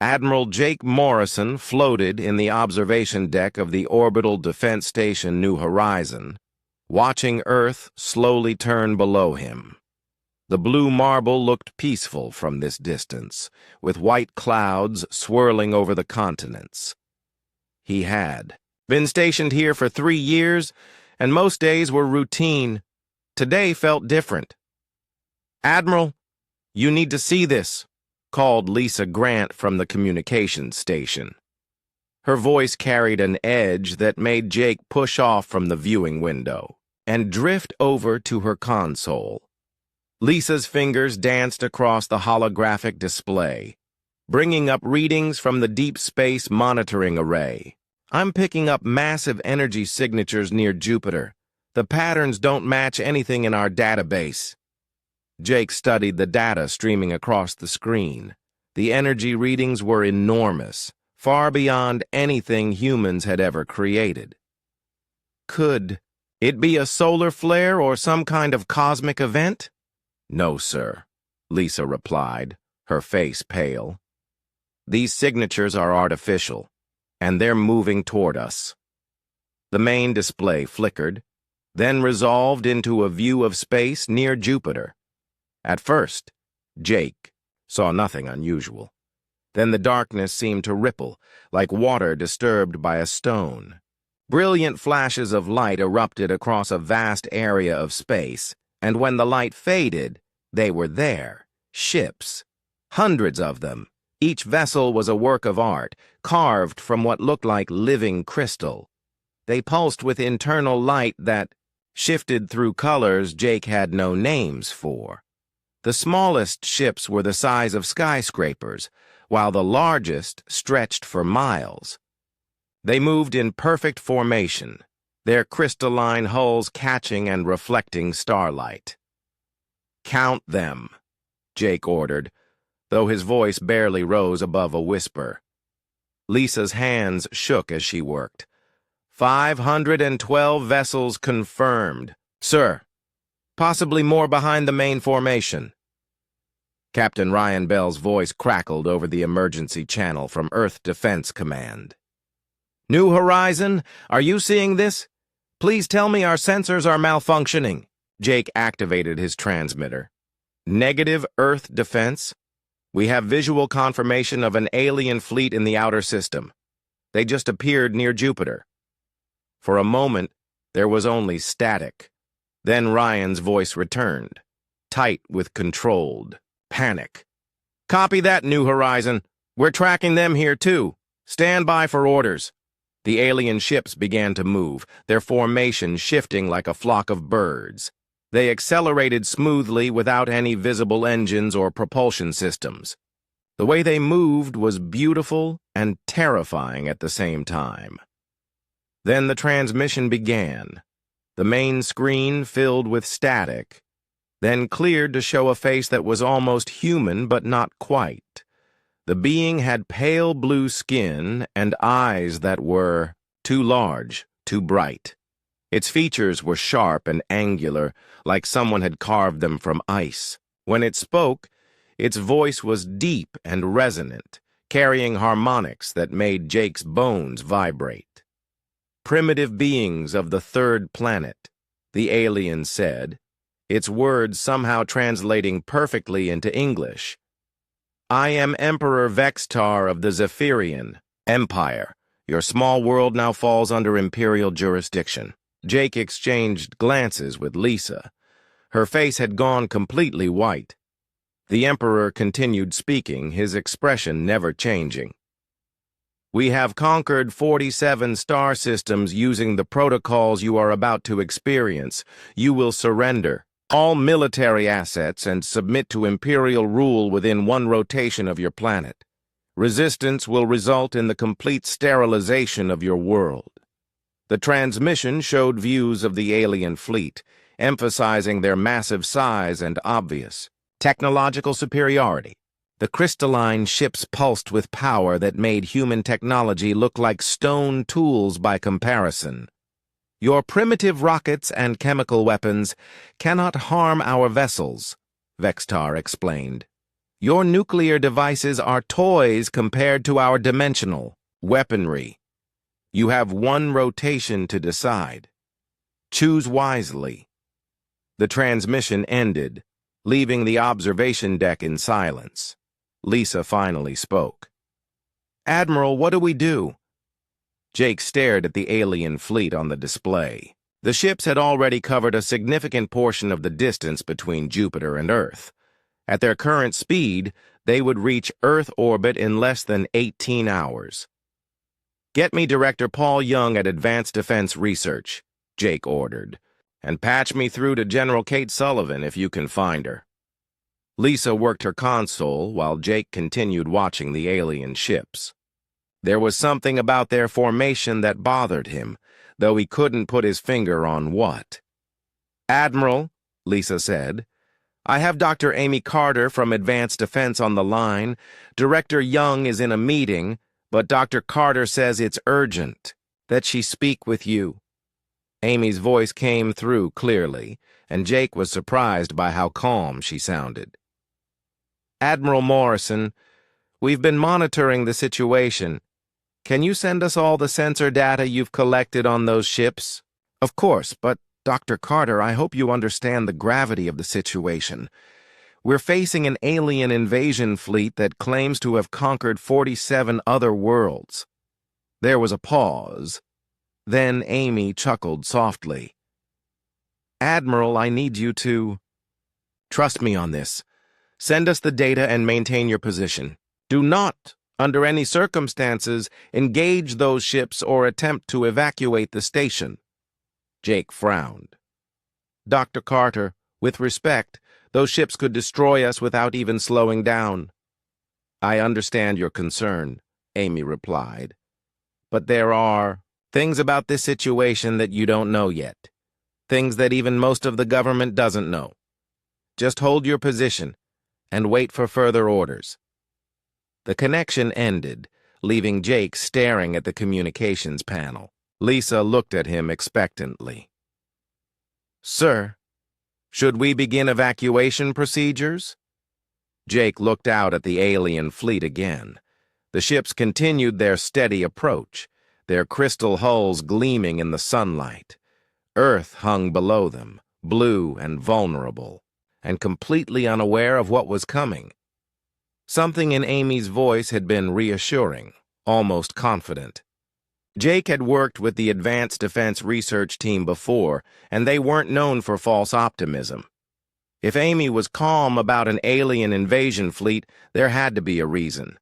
Admiral Jake Morrison floated in the observation deck of the Orbital Defense Station New Horizon, watching Earth slowly turn below him. The blue marble looked peaceful from this distance, with white clouds swirling over the continents. He had been stationed here for 3 years, and most days were routine. Today felt different. "Admiral, you need to see this," called Lisa Grant from the communications station. Her voice carried an edge that made Jake push off from the viewing window and drift over to her console. Lisa's fingers danced across the holographic display, bringing up readings from the Deep Space Monitoring Array. "I'm picking up massive energy signatures near Jupiter. The patterns don't match anything in our database." Jake studied the data streaming across the screen. The energy readings were enormous, far beyond anything humans had ever created. "Could it be a solar flare or some kind of cosmic event?" "No, sir," Lisa replied, her face pale. "These signatures are artificial, and they're moving toward us." The main display flickered, then resolved into a view of space near Jupiter. At first, Jake saw nothing unusual. Then the darkness seemed to ripple, like water disturbed by a stone. Brilliant flashes of light erupted across a vast area of space, and when the light faded, they were there. Ships. Hundreds of them. Each vessel was a work of art, carved from what looked like living crystal. They pulsed with internal light that shifted through colors Jake had no names for. The smallest ships were the size of skyscrapers, while the largest stretched for miles. They moved in perfect formation, their crystalline hulls catching and reflecting starlight. "Count them," Jake ordered, though his voice barely rose above a whisper. Lisa's hands shook as she worked. 512 vessels confirmed. "Sir, possibly more behind the main formation." Captain Ryan Bell's voice crackled over the emergency channel from Earth Defense Command. "New Horizon, are you seeing this? Please tell me our sensors are malfunctioning." Jake activated his transmitter. "Negative Earth defense. We have visual confirmation of an alien fleet in the outer system. They just appeared near Jupiter." For a moment, there was only static. Then Ryan's voice returned, tight with controlled panic. "Copy that, New Horizon. We're tracking them here, too. Stand by for orders." The alien ships began to move, their formation shifting like a flock of birds. They accelerated smoothly without any visible engines or propulsion systems. The way they moved was beautiful and terrifying at the same time. Then the transmission began. The main screen filled with static, then cleared to show a face that was almost human but not quite. The being had pale blue skin and eyes that were too large, too bright. Its features were sharp and angular, like someone had carved them from ice. When it spoke, its voice was deep and resonant, carrying harmonics that made Jake's bones vibrate. "Primitive beings of the third planet," the alien said, its words somehow translating perfectly into English. "I am Emperor Vextar of the Zephyrian Empire. Your small world now falls under Imperial jurisdiction." Jake exchanged glances with Lisa. Her face had gone completely white. The Emperor continued speaking, his expression never changing. "We have conquered 47 star systems using the protocols you are about to experience. You will surrender all military assets and submit to Imperial rule within 1 rotation of your planet. Resistance will result in the complete sterilization of your world." The transmission showed views of the alien fleet, emphasizing their massive size and obvious technological superiority. The crystalline ships pulsed with power that made human technology look like stone tools by comparison. "Your primitive rockets and chemical weapons cannot harm our vessels," Vextar explained. Your nuclear devices are toys compared to our dimensional weaponry. You have one rotation to decide. Choose wisely." The transmission ended, leaving the observation deck in silence. Lisa finally spoke. "Admiral, what do we do?" Jake stared at the alien fleet on the display. The ships had already covered a significant portion of the distance between Jupiter and Earth. At their current speed, they would reach Earth orbit in less than 18 hours. "Get me Director Paul Young at Advanced Defense Research," Jake ordered, "and patch me through to General Kate Sullivan if you can find her." Lisa worked her console while Jake continued watching the alien ships. There was something about their formation that bothered him, though he couldn't put his finger on what. "Admiral," Lisa said, "I have Dr. Amy Carter from Advanced Defense on the line. Director Young is in a meeting, but Dr. Carter says it's urgent, that she speak with you." Amy's voice came through clearly, and Jake was surprised by how calm she sounded. "Admiral Morrison, we've been monitoring the situation. Can you send us all the sensor data you've collected on those ships?" "Of course, but Dr. Carter, I hope you understand the gravity of the situation. We're facing an alien invasion fleet that claims to have conquered 47 other worlds." There was a pause. Then Amy chuckled softly. "Admiral, I need you to trust me on this. Send us the data and maintain your position. Do not, under any circumstances, engage those ships or attempt to evacuate the station." Jake frowned. "Dr. Carter, with respect, those ships could destroy us without even slowing down." "I understand your concern," Amy replied. "But there are things about this situation that you don't know yet. Things that even most of the government doesn't know. Just hold your position and wait for further orders." The connection ended, leaving Jake staring at the communications panel. Lisa looked at him expectantly. "Sir, should we begin evacuation procedures?" Jake looked out at the alien fleet again. The ships continued their steady approach, their crystal hulls gleaming in the sunlight. Earth hung below them, blue and vulnerable, and completely unaware of what was coming. Something in Amy's voice had been reassuring, almost confident. Jake had worked with the Advanced Defense Research Team before, and they weren't known for false optimism. If Amy was calm about an alien invasion fleet, there had to be a reason.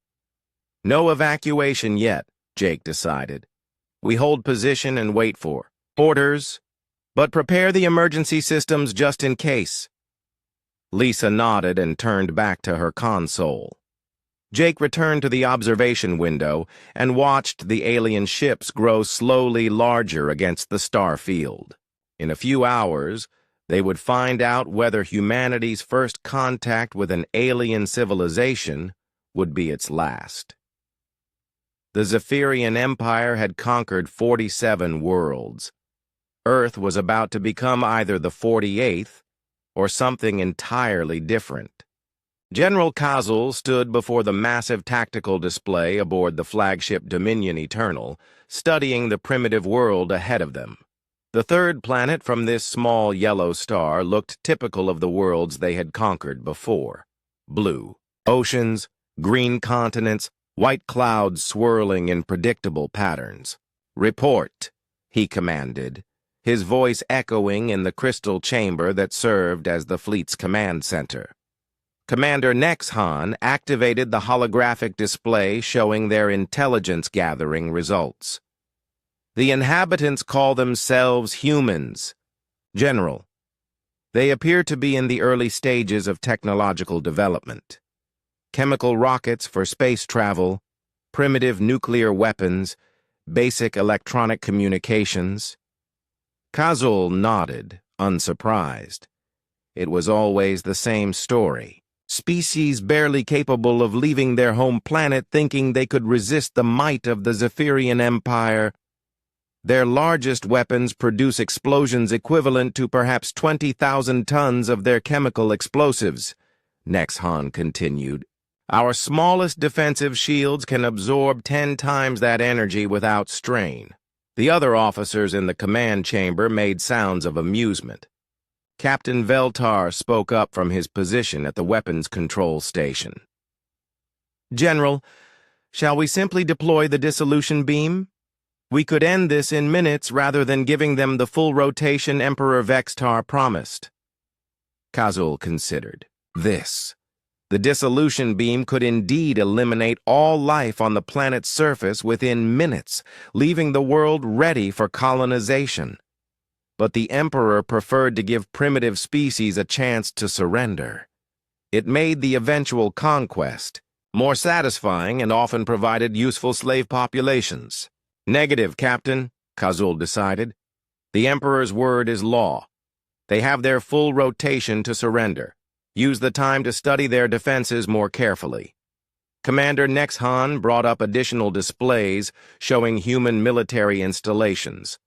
"No evacuation yet," Jake decided. "We hold position and wait for orders, but prepare the emergency systems just in case." Lisa nodded and turned back to her console. Jake returned to the observation window and watched the alien ships grow slowly larger against the star field. In a few hours, they would find out whether humanity's first contact with an alien civilization would be its last. The Zephyrian Empire had conquered 47 worlds. Earth was about to become either the 48th or something entirely different. General Kazul stood before the massive tactical display aboard the flagship Dominion Eternal, studying the primitive world ahead of them. The third planet from this small yellow star looked typical of the worlds they had conquered before. Blue oceans, green continents, white clouds swirling in predictable patterns. "Report," he commanded, his voice echoing in the crystal chamber that served as the fleet's command center. Commander Nexhan activated the holographic display showing their intelligence-gathering results. "The inhabitants call themselves humans. General, they appear to be in the early stages of technological development. Chemical rockets for space travel, primitive nuclear weapons, basic electronic communications." Kazul nodded, unsurprised. It was always the same story. Species barely capable of leaving their home planet thinking they could resist the might of the Zephyrian Empire. Their largest weapons produce explosions equivalent to perhaps 20,000 tons of their chemical explosives. Nexhan continued. Our smallest defensive shields can absorb 10 times that energy without strain. The other officers in the command chamber made sounds of amusement. Captain Veltar spoke up from his position at the weapons control station. General, shall we simply deploy the dissolution beam? We could end this in minutes rather than giving them the full rotation Emperor Vextar promised. Kazul considered. The dissolution beam could indeed eliminate all life on the planet's surface within minutes, leaving the world ready for colonization. But the Emperor preferred to give primitive species a chance to surrender. It made the eventual conquest more satisfying and often provided useful slave populations. Negative, Captain, Kazul decided. The Emperor's word is law. They have their full rotation to surrender. Use the time to study their defenses more carefully. Commander Nexhan brought up additional displays showing human military installations.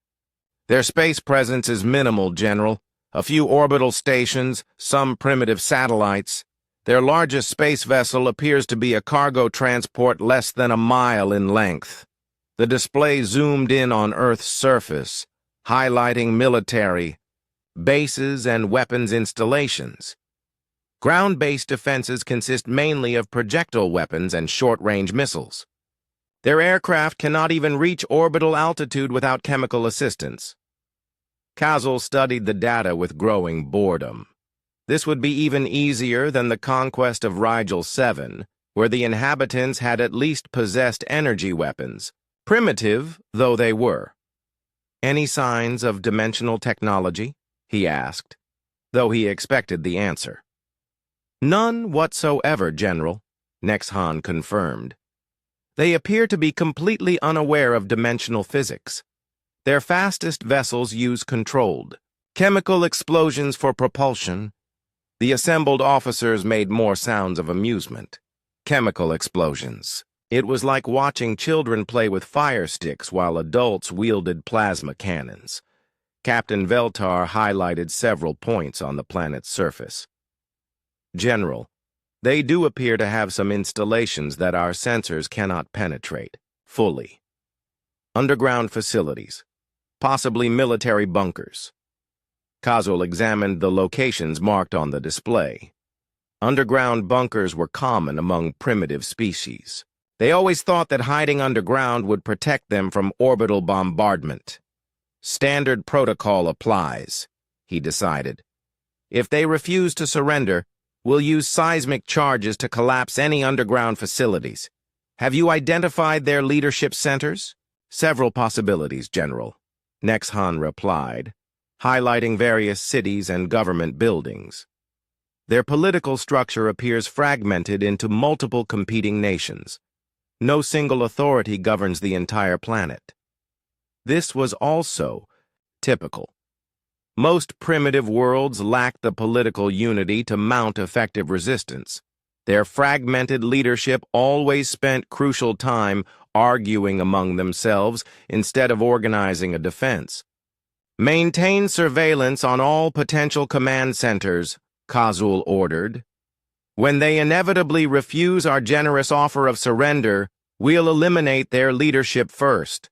Their space presence is minimal, General. A few orbital stations, some primitive satellites. Their largest space vessel appears to be a cargo transport less than a mile in length. The display zoomed in on Earth's surface, highlighting military bases and weapons installations. Ground-based defenses consist mainly of projectile weapons and short-range missiles. Their aircraft cannot even reach orbital altitude without chemical assistance. Kazul studied the data with growing boredom. This would be even easier than the conquest of Rigel 7, where the inhabitants had at least possessed energy weapons, primitive though they were. Any signs of dimensional technology? He asked, though he expected the answer. None whatsoever, General, Nexhan confirmed. They appear to be completely unaware of dimensional physics. Their fastest vessels use controlled chemical explosions for propulsion. The assembled officers made more sounds of amusement. Chemical explosions. It was like watching children play with fire sticks while adults wielded plasma cannons. Captain Veltar highlighted several points on the planet's surface. General, they do appear to have some installations that our sensors cannot penetrate fully. Underground facilities, possibly military bunkers. Kazul examined the locations marked on the display. Underground bunkers were common among primitive species. They always thought that hiding underground would protect them from orbital bombardment. Standard protocol applies, he decided. If they refuse to surrender, we'll use seismic charges to collapse any underground facilities. Have you identified their leadership centers? Several possibilities, General, Nexhan replied, highlighting various cities and government buildings. Their political structure appears fragmented into multiple competing nations. No single authority governs the entire planet. This was also typical. Most primitive worlds lack the political unity to mount effective resistance. Their fragmented leadership always spent crucial time arguing among themselves instead of organizing a defense. Maintain surveillance on all potential command centers, Kazul ordered. When they inevitably refuse our generous offer of surrender, we'll eliminate their leadership first.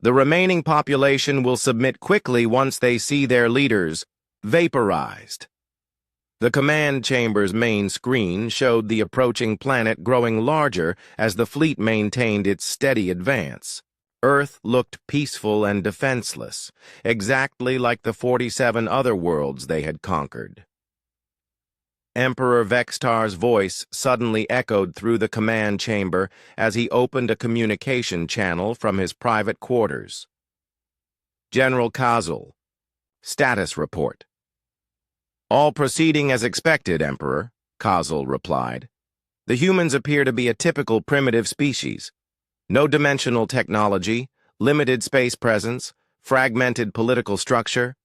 The remaining population will submit quickly once they see their leaders vaporized. The command chamber's main screen showed the approaching planet growing larger as the fleet maintained its steady advance. Earth looked peaceful and defenseless, exactly like the 47 other worlds they had conquered. Emperor Vextar's voice suddenly echoed through the command chamber as he opened a communication channel from his private quarters. General Kazul, status report. All proceeding as expected, Emperor, Kazul replied. The humans appear to be a typical primitive species. No dimensional technology, limited space presence, fragmented political structure.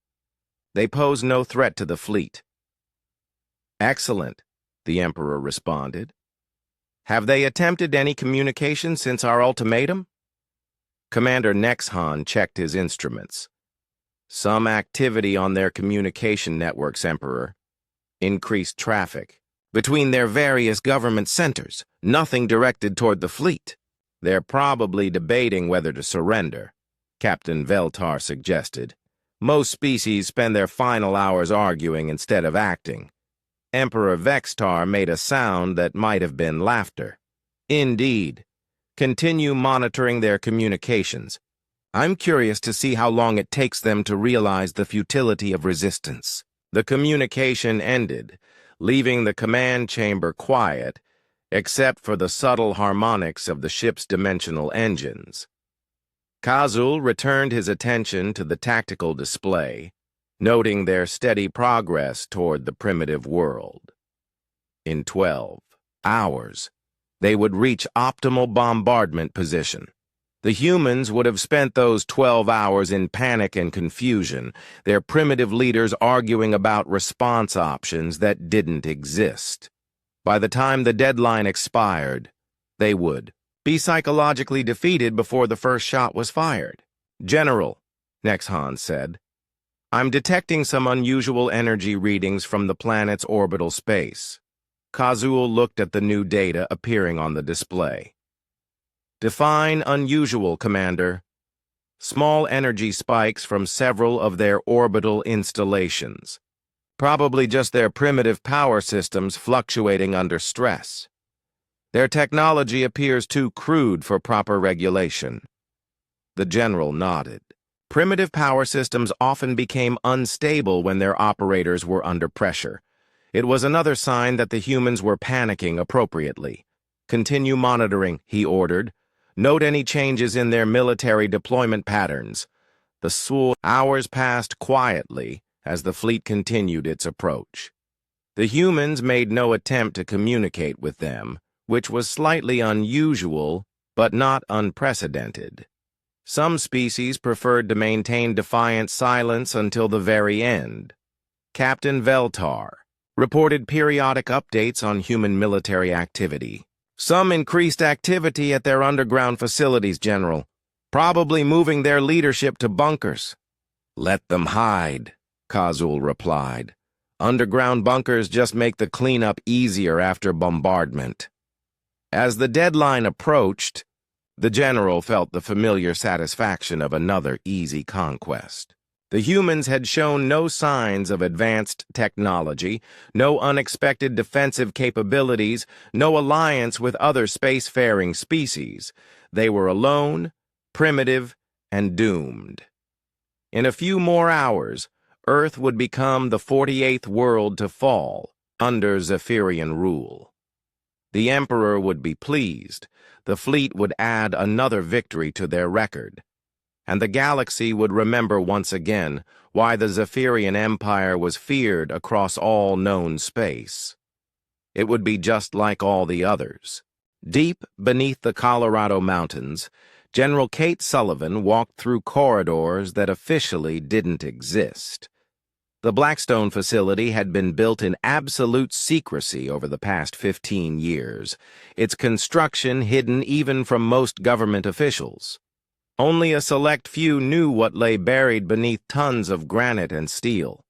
They pose no threat to the fleet. Excellent, the Emperor responded. Have they attempted any communication since our ultimatum? Commander Nexhan checked his instruments. Some activity on their communication networks, Emperor. Increased traffic, between their various government centers, nothing directed toward the fleet. They're probably debating whether to surrender, Captain Veltar suggested. Most species spend their final hours arguing instead of acting. Emperor Vextar made a sound that might have been laughter. Indeed. Continue monitoring their communications. I'm curious to see how long it takes them to realize the futility of resistance. The communication ended, leaving the command chamber quiet, except for the subtle harmonics of the ship's dimensional engines. Kazul returned his attention to the tactical display, noting their steady progress toward the primitive world. In 12 hours, they would reach optimal bombardment position. The humans would have spent those 12 hours in panic and confusion, their primitive leaders arguing about response options that didn't exist. By the time the deadline expired, they would be psychologically defeated before the first shot was fired. General, Nexhan said, I'm detecting some unusual energy readings from the planet's orbital space. Kazul looked at the new data appearing on the display. Define unusual, Commander. Small energy spikes from several of their orbital installations. Probably just their primitive power systems fluctuating under stress. Their technology appears too crude for proper regulation. The general nodded. Primitive power systems often became unstable when their operators were under pressure. It was another sign that the humans were panicking appropriately. Continue monitoring, he ordered. Note any changes in their military deployment patterns. The hours passed quietly as the fleet continued its approach. The humans made no attempt to communicate with them, which was slightly unusual, but not unprecedented. Some species preferred to maintain defiant silence until the very end. Captain Veltar reported periodic updates on human military activity. Some increased activity at their underground facilities, General, probably moving their leadership to bunkers. Let them hide, Kazul replied. Underground bunkers just make the cleanup easier after bombardment. As the deadline approached, the general felt the familiar satisfaction of another easy conquest. The humans had shown no signs of advanced technology, no unexpected defensive capabilities, no alliance with other spacefaring species. They were alone, primitive, and doomed. In a few more hours, Earth would become the 48th world to fall, under Zephyrian rule. The Emperor would be pleased, the fleet would add another victory to their record, and the galaxy would remember once again why the Zephyrian Empire was feared across all known space. It would be just like all the others. Deep beneath the Colorado Mountains, General Kate Sullivan walked through corridors that officially didn't exist. The Blackstone facility had been built in absolute secrecy over the past 15 years, its construction hidden even from most government officials. Only a select few knew what lay buried beneath tons of granite and steel.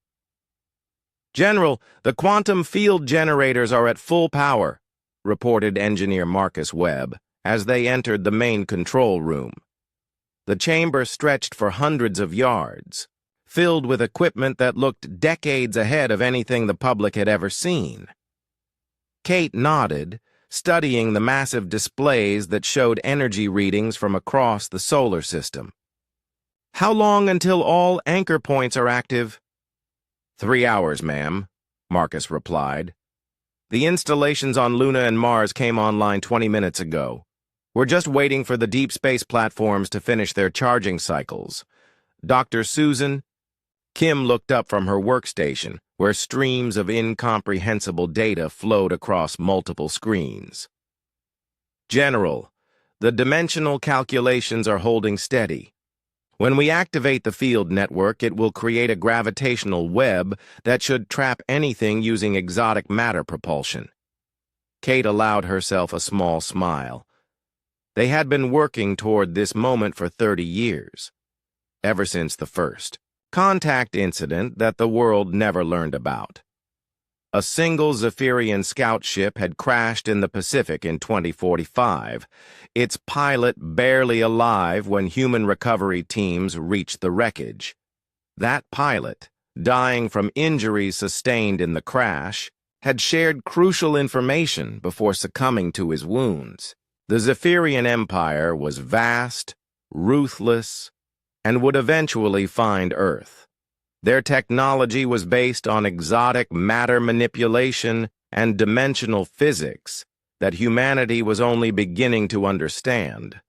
General, the quantum field generators are at full power, reported engineer Marcus Webb as they entered the main control room. The chamber stretched for hundreds of yards, filled with equipment that looked decades ahead of anything the public had ever seen. Kate nodded, studying the massive displays that showed energy readings from across the solar system. How long until all anchor points are active? 3 hours, ma'am, Marcus replied. The installations on Luna and Mars came online 20 minutes ago. We're just waiting for the deep space platforms to finish their charging cycles. Dr. Susan? Kim looked up from her workstation, where streams of incomprehensible data flowed across multiple screens. General, the dimensional calculations are holding steady. When we activate the field network, it will create a gravitational web that should trap anything using exotic matter propulsion. Kate allowed herself a small smile. They had been working toward this moment for 30 years, ever since the first contact incident that the world never learned about. A single Zephyrian scout ship had crashed in the Pacific in 2045, its pilot barely alive when human recovery teams reached the wreckage. That pilot, dying from injuries sustained in the crash, had shared crucial information before succumbing to his wounds. The Zephyrian Empire was vast, ruthless, and would eventually find Earth. Their technology was based on exotic matter manipulation and dimensional physics that humanity was only beginning to understand.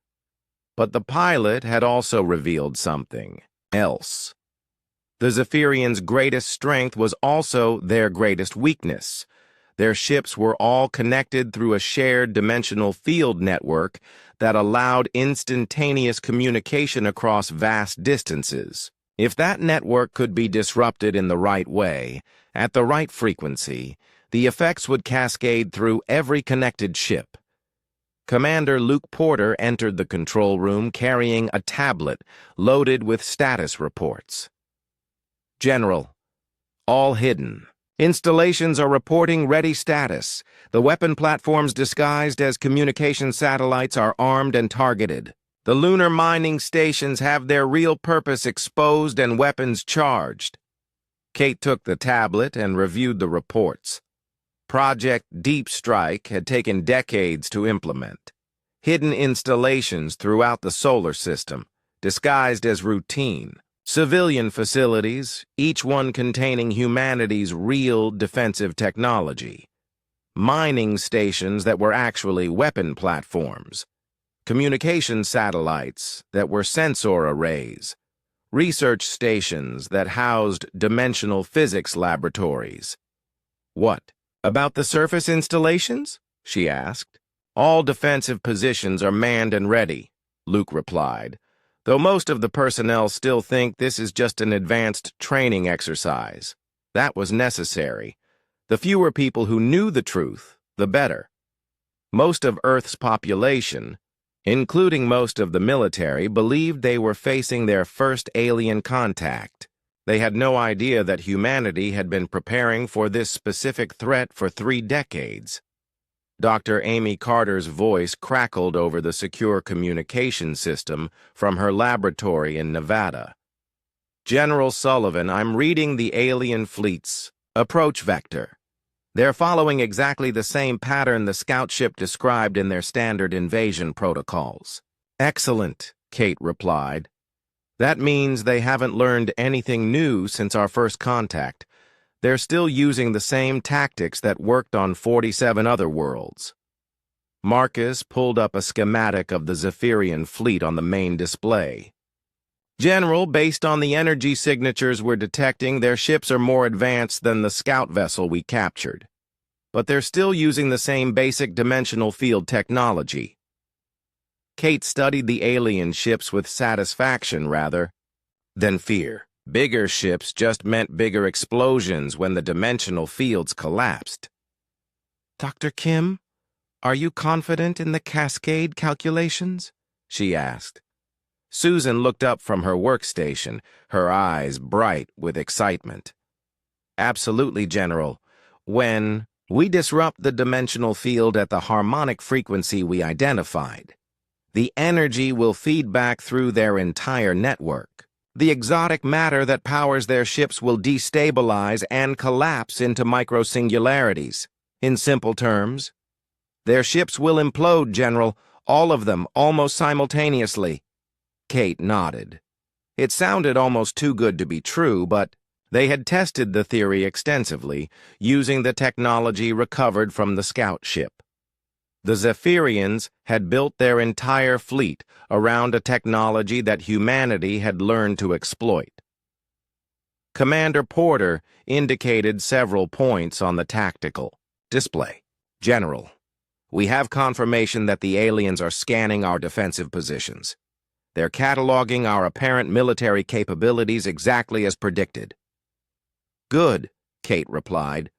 But the pilot had also revealed something else. The Zephyrians' greatest strength was also their greatest weakness. Their ships were all connected through a shared dimensional field network that allowed instantaneous communication across vast distances. If that network could be disrupted in the right way, at the right frequency, the effects would cascade through every connected ship. Commander Luke Porter entered the control room carrying a tablet loaded with status reports. General, all hidden. Installations are reporting ready status. The weapon platforms disguised as communication satellites are armed and targeted. The lunar mining stations have their real purpose exposed and weapons charged. Kate took the tablet and reviewed the reports. Project Deep Strike had taken decades to implement. Hidden installations throughout the solar system, disguised as routine. Civilian facilities, each one containing humanity's real defensive technology. Mining stations that were actually weapon platforms. Communication satellites that were sensor arrays, research stations that housed dimensional physics laboratories. What, about the surface installations? She asked. All defensive positions are manned and ready, Luke replied, though most of the personnel still think this is just an advanced training exercise. That was necessary. The fewer people who knew the truth, the better. Most of Earth's population, including most of the military, believed they were facing their first alien contact. They had no idea that humanity had been preparing for this specific threat for 3 decades. Dr. Amy Carter's voice crackled over the secure communication system from her laboratory in Nevada. General Sullivan, I'm reading the alien fleet's approach vector. They're following exactly the same pattern the scout ship described in their standard invasion protocols. Excellent, Kate replied. That means they haven't learned anything new since our first contact. They're still using the same tactics that worked on 47 other worlds. Marcus pulled up a schematic of the Zephyrian fleet on the main display. General, based on the energy signatures we're detecting, their ships are more advanced than the scout vessel we captured. But they're still using the same basic dimensional field technology. Kate studied the alien ships with satisfaction rather than fear. Bigger ships just meant bigger explosions when the dimensional fields collapsed. Dr. Kim, are you confident in the cascade calculations? She asked. Susan looked up from her workstation, her eyes bright with excitement. Absolutely, General. When we disrupt the dimensional field at the harmonic frequency we identified, the energy will feed back through their entire network. The exotic matter that powers their ships will destabilize and collapse into microsingularities. In simple terms, their ships will implode, General, all of them, almost simultaneously. Kate nodded. It sounded almost too good to be true, but they had tested the theory extensively, using the technology recovered from the scout ship. The Zephyrians had built their entire fleet around a technology that humanity had learned to exploit. Commander Porter indicated several points on the tactical display. General, we have confirmation that the aliens are scanning our defensive positions. They're cataloging our apparent military capabilities exactly as predicted. Good, Kate replied.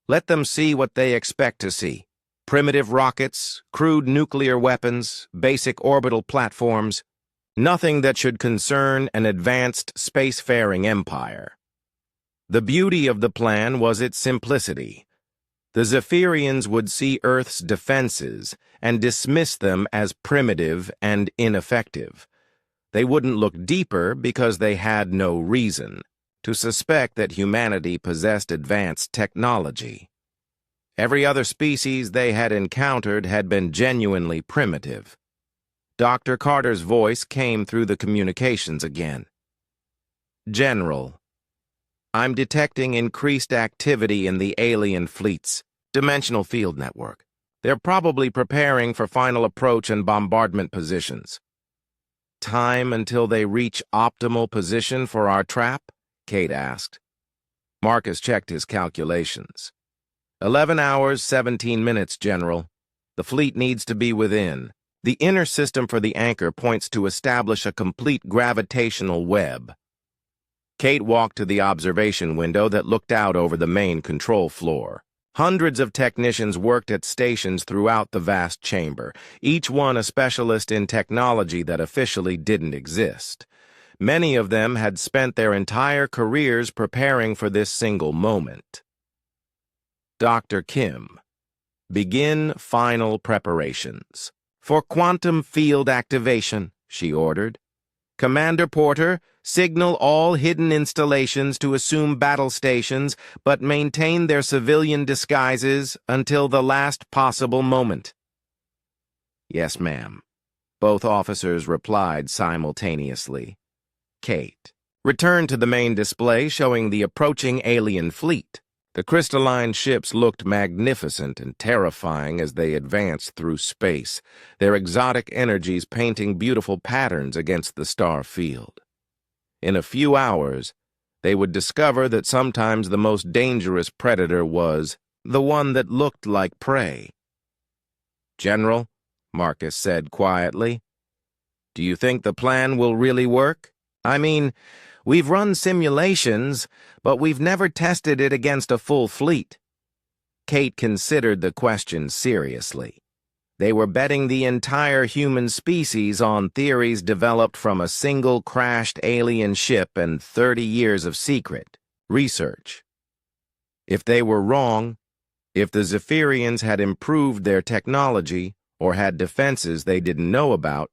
Let them see what they expect to see. Primitive rockets, crude nuclear weapons, basic orbital platforms. Nothing that should concern an advanced spacefaring empire. The beauty of the plan was its simplicity. The Zephyrians would see Earth's defenses and dismiss them as primitive and ineffective. They wouldn't look deeper because they had no reason to suspect that humanity possessed advanced technology. Every other species they had encountered had been genuinely primitive. Dr. Carter's voice came through the communications again. "General, I'm detecting increased activity in the alien fleet's dimensional field network. They're probably preparing for final approach and bombardment positions." "Time until they reach optimal position for our trap?" Kate asked. Marcus checked his calculations. 11 hours, 17 minutes, General. The fleet needs to be within. The inner system for the anchor points to establish a complete gravitational web. Kate walked to the observation window that looked out over the main control floor. Hundreds of technicians worked at stations throughout the vast chamber, each one a specialist in technology that officially didn't exist. Many of them had spent their entire careers preparing for this single moment. Dr. Kim, begin final preparations. "For quantum field activation," she ordered. "Commander Porter, signal all hidden installations to assume battle stations but maintain their civilian disguises until the last possible moment." "Yes, ma'am," both officers replied simultaneously. Kate returned to the main display showing the approaching alien fleet. The crystalline ships looked magnificent and terrifying as they advanced through space, their exotic energies painting beautiful patterns against the star field. In a few hours, they would discover that sometimes the most dangerous predator was the one that looked like prey. "General," Marcus said quietly, "do you think the plan will really work? I mean, we've run simulations, but we've never tested it against a full fleet." Kate considered the question seriously. They were betting the entire human species on theories developed from a single crashed alien ship and 30 years of secret research. If they were wrong, if the Zephyrians had improved their technology or had defenses they didn't know about,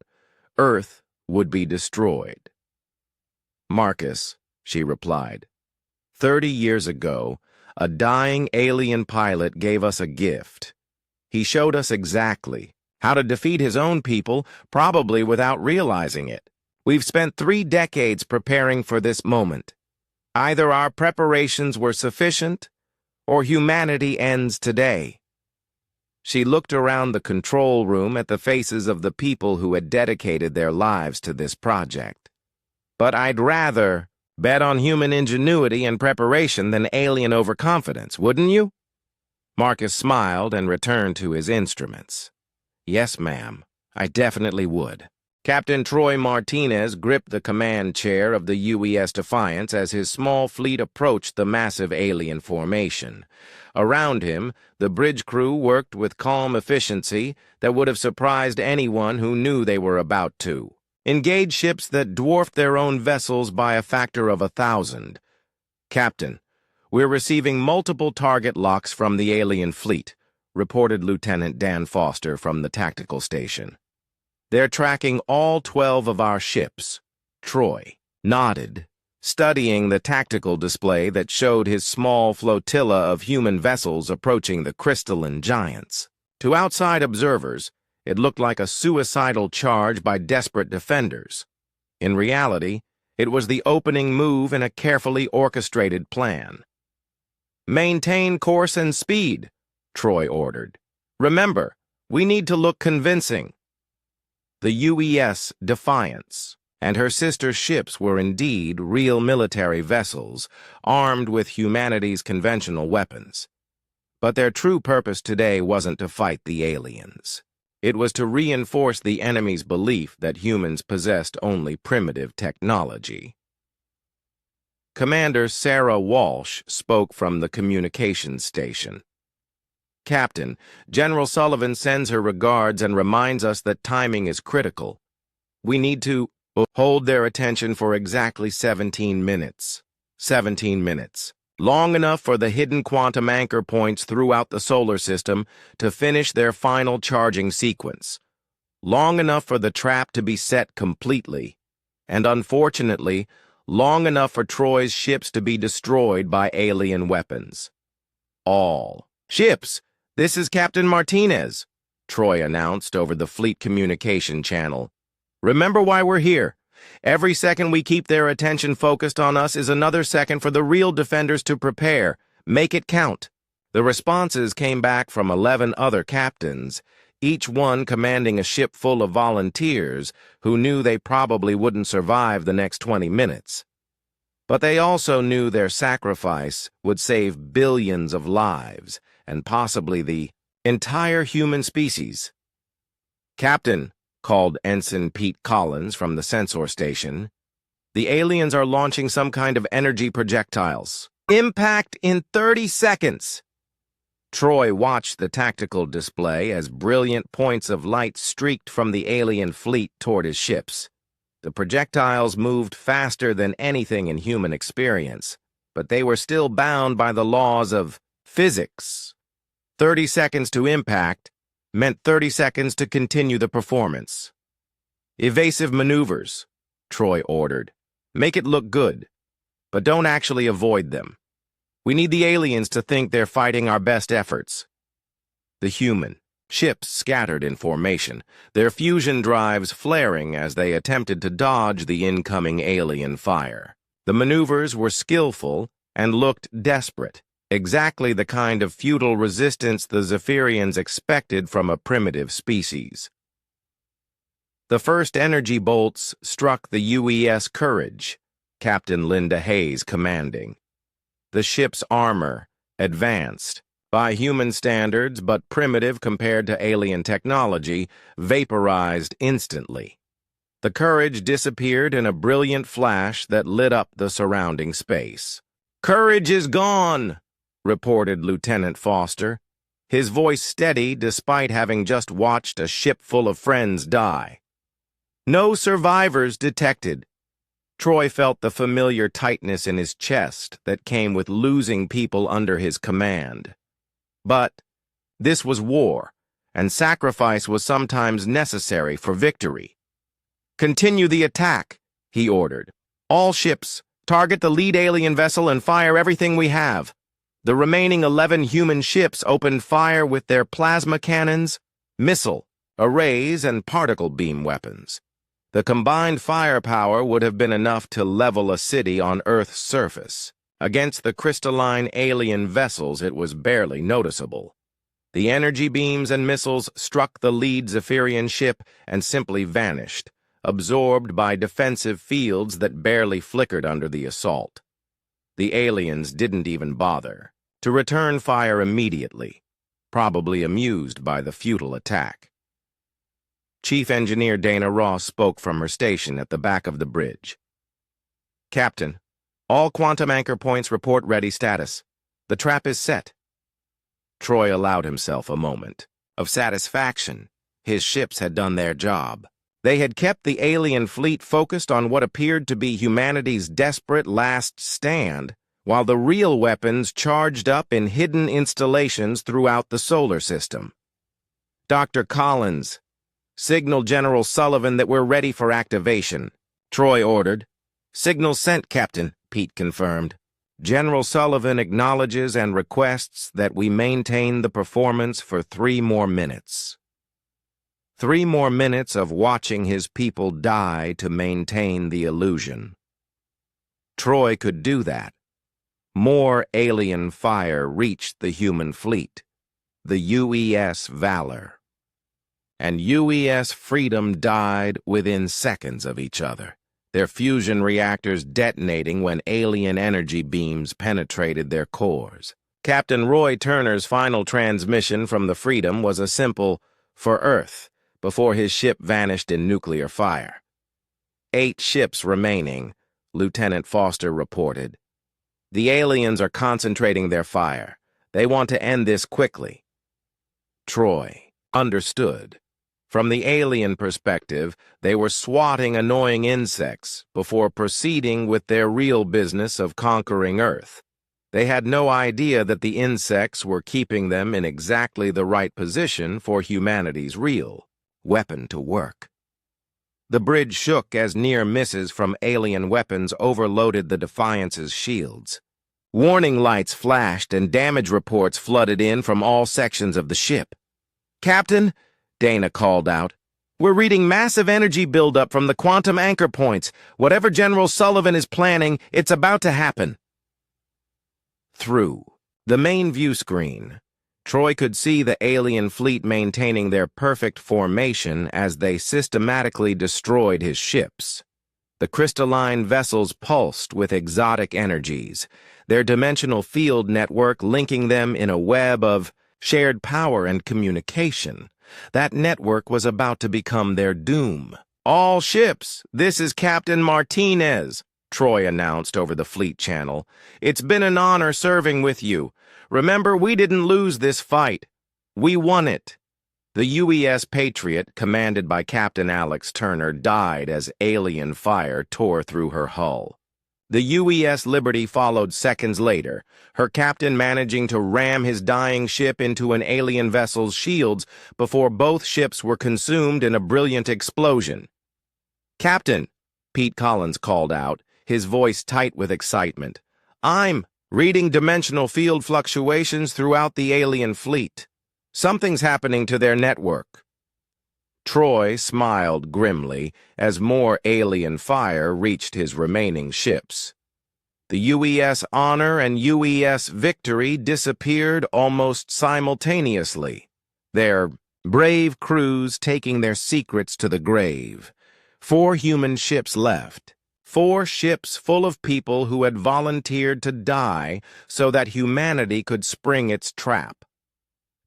Earth would be destroyed. "Marcus," she replied, 30 years ago, a dying alien pilot gave us a gift. He showed us exactly how to defeat his own people, probably without realizing it. We've spent 3 decades preparing for this moment. Either our preparations were sufficient, or humanity ends today." She looked around the control room at the faces of the people who had dedicated their lives to this project. "But I'd rather bet on human ingenuity and preparation than alien overconfidence, wouldn't you?" Marcus smiled and returned to his instruments. "Yes, ma'am, I definitely would." Captain Troy Martinez gripped the command chair of the UES Defiance as his small fleet approached the massive alien formation. Around him, the bridge crew worked with calm efficiency that would have surprised anyone who knew they were about to. Engage ships that dwarfed their own vessels by a factor of 1,000. "Captain, we're receiving multiple target locks from the alien fleet," reported Lieutenant Dan Foster from the tactical station. "They're tracking all 12 of our ships." Troy nodded, studying the tactical display that showed his small flotilla of human vessels approaching the crystalline giants. To outside observers, it looked like a suicidal charge by desperate defenders. In reality, it was the opening move in a carefully orchestrated plan. "Maintain course and speed," Troy ordered. "Remember, we need to look convincing." The UES Defiance and her sister ships were indeed real military vessels, armed with humanity's conventional weapons. But their true purpose today wasn't to fight the aliens. It was to reinforce the enemy's belief that humans possessed only primitive technology. Commander Sarah Walsh spoke from the communications station. "Captain, General Sullivan sends her regards and reminds us that timing is critical. We need to hold their attention for exactly 17 minutes. 17 minutes. long enough for the hidden quantum anchor points throughout the solar system to finish their final charging sequence, long enough for the trap to be set completely, and unfortunately, long enough for Troy's ships to be destroyed by alien weapons. All ships! This is Captain Martinez, Troy announced over the fleet communication channel. Remember why we're here. Every second we keep their attention focused on us is another second for the real defenders to prepare. Make it count. The responses came back from 11 other captains, each one commanding a ship full of volunteers who knew they probably wouldn't survive the next 20 minutes. But they also knew their sacrifice would save billions of lives and possibly the entire human species. "Captain," called Ensign Pete Collins from the sensor station, "the aliens are launching some kind of energy projectiles. Impact in 30 seconds. Troy watched the tactical display as brilliant points of light streaked from the alien fleet toward his ships. The projectiles moved faster than anything in human experience, but they were still bound by the laws of physics. 30 seconds to impact meant 30 seconds to continue the performance. "Evasive maneuvers," Troy ordered. "Make it look good, but don't actually avoid them. We need the aliens to think they're fighting our best efforts." The human ships scattered in formation, their fusion drives flaring as they attempted to dodge the incoming alien fire. The maneuvers were skillful and looked desperate, exactly the kind of futile resistance the Zephyrians expected from a primitive species. The first energy bolts struck the UES Courage, Captain Linda Hayes commanding. The ship's armor, advanced, by human standards but primitive compared to alien technology, vaporized instantly. The Courage disappeared in a brilliant flash that lit up the surrounding space. "Courage is gone," reported Lieutenant Foster, his voice steady despite having just watched a ship full of friends die. "No survivors detected." Troy felt the familiar tightness in his chest that came with losing people under his command. But this was war, and sacrifice was sometimes necessary for victory. "Continue the attack," he ordered. "All ships, target the lead alien vessel and fire everything we have." The remaining 11 human ships opened fire with their plasma cannons, missile, arrays, and particle beam weapons. The combined firepower would have been enough to level a city on Earth's surface. Against the crystalline alien vessels, it was barely noticeable. The energy beams and missiles struck the lead Zephyrian ship and simply vanished, absorbed by defensive fields that barely flickered under the assault. The aliens didn't even bother to return fire immediately, probably amused by the futile attack. Chief Engineer Dana Ross spoke from her station at the back of the bridge. "Captain, all quantum anchor points report ready status. The trap is set." Troy allowed himself a moment of satisfaction. His ships had done their job. They had kept the alien fleet focused on what appeared to be humanity's desperate last stand, while the real weapons charged up in hidden installations throughout the solar system. "Dr. Collins, signal General Sullivan that we're ready for activation," Troy ordered. "Signal sent, Captain," Pete confirmed. "General Sullivan acknowledges and requests that we maintain the performance for 3 more minutes. 3 more minutes of watching his people die to maintain the illusion." Troy could do that. More alien fire reached the human fleet, the UES Valor. And UES Freedom died within seconds of each other, their fusion reactors detonating when alien energy beams penetrated their cores. Captain Roy Turner's final transmission from the Freedom was a simple, "For Earth," before his ship vanished in nuclear fire. 8 ships remaining, Lieutenant Foster reported. "The aliens are concentrating their fire. They want to end this quickly." Troy understood. From the alien perspective, they were swatting annoying insects before proceeding with their real business of conquering Earth. They had no idea that the insects were keeping them in exactly the right position for humanity's real weapon to work. The bridge shook as near misses from alien weapons overloaded the Defiance's shields. Warning lights flashed and damage reports flooded in from all sections of the ship. "Captain," Dana called out, "we're reading massive energy buildup from the quantum anchor points. Whatever General Sullivan is planning, it's about to happen." Through the main view screen, Troy could see the alien fleet maintaining their perfect formation as they systematically destroyed his ships. The crystalline vessels pulsed with exotic energies, their dimensional field network linking them in a web of shared power and communication. That network was about to become their doom. "All ships, this is Captain Martinez," Troy announced over the fleet channel. "It's been an honor serving with you. Remember, we didn't lose this fight. We won it." The UES Patriot, commanded by Captain Alex Turner, died as alien fire tore through her hull. The UES Liberty followed seconds later, her captain managing to ram his dying ship into an alien vessel's shields before both ships were consumed in a brilliant explosion. "Captain," Pete Collins called out, his voice tight with excitement, "I'm reading dimensional field fluctuations throughout the alien fleet. Something's happening to their network." Troy smiled grimly as more alien fire reached his remaining ships. The UES Honor and UES Victory disappeared almost simultaneously, their brave crews taking their secrets to the grave. 4 human ships left. 4 ships full of people who had volunteered to die so that humanity could spring its trap.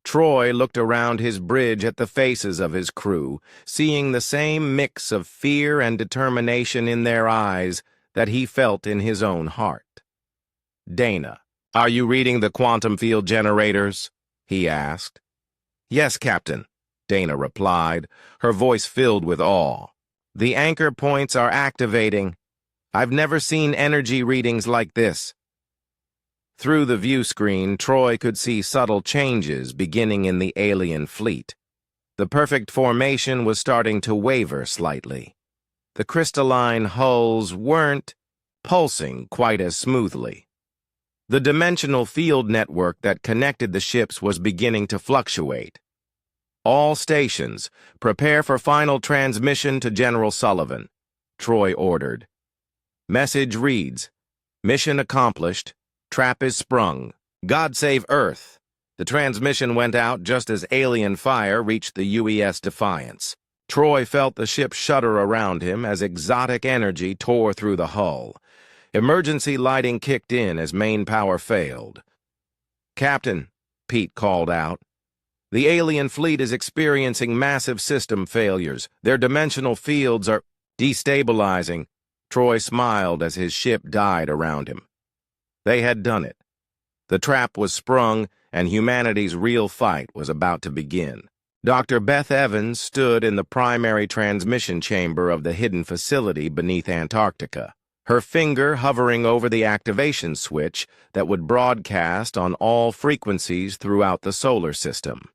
Troy looked around his bridge at the faces of his crew, seeing the same mix of fear and determination in their eyes that he felt in his own heart. "Dana, are you reading the quantum field generators?" he asked. "Yes, Captain," Dana replied, her voice filled with awe. "The anchor points are activating. I've never seen energy readings like this." Through the view screen, Troy could see subtle changes beginning in the alien fleet. The perfect formation was starting to waver slightly. The crystalline hulls weren't pulsing quite as smoothly. The dimensional field network that connected the ships was beginning to fluctuate. "All stations, prepare for final transmission to General Sullivan," Troy ordered. Message reads, "Mission accomplished. Trap is sprung. God save Earth." The transmission went out just as alien fire reached the UES Defiance. Troy felt the ship shudder around him as exotic energy tore through the hull. Emergency lighting kicked in as main power failed. "Captain," Pete called out, "the alien fleet is experiencing massive system failures. Their dimensional fields are destabilizing." Troy smiled as his ship died around him. They had done it. The trap was sprung, and humanity's real fight was about to begin. Dr. Beth Evans stood in the primary transmission chamber of the hidden facility beneath Antarctica, her finger hovering over the activation switch that would broadcast on all frequencies throughout the solar system.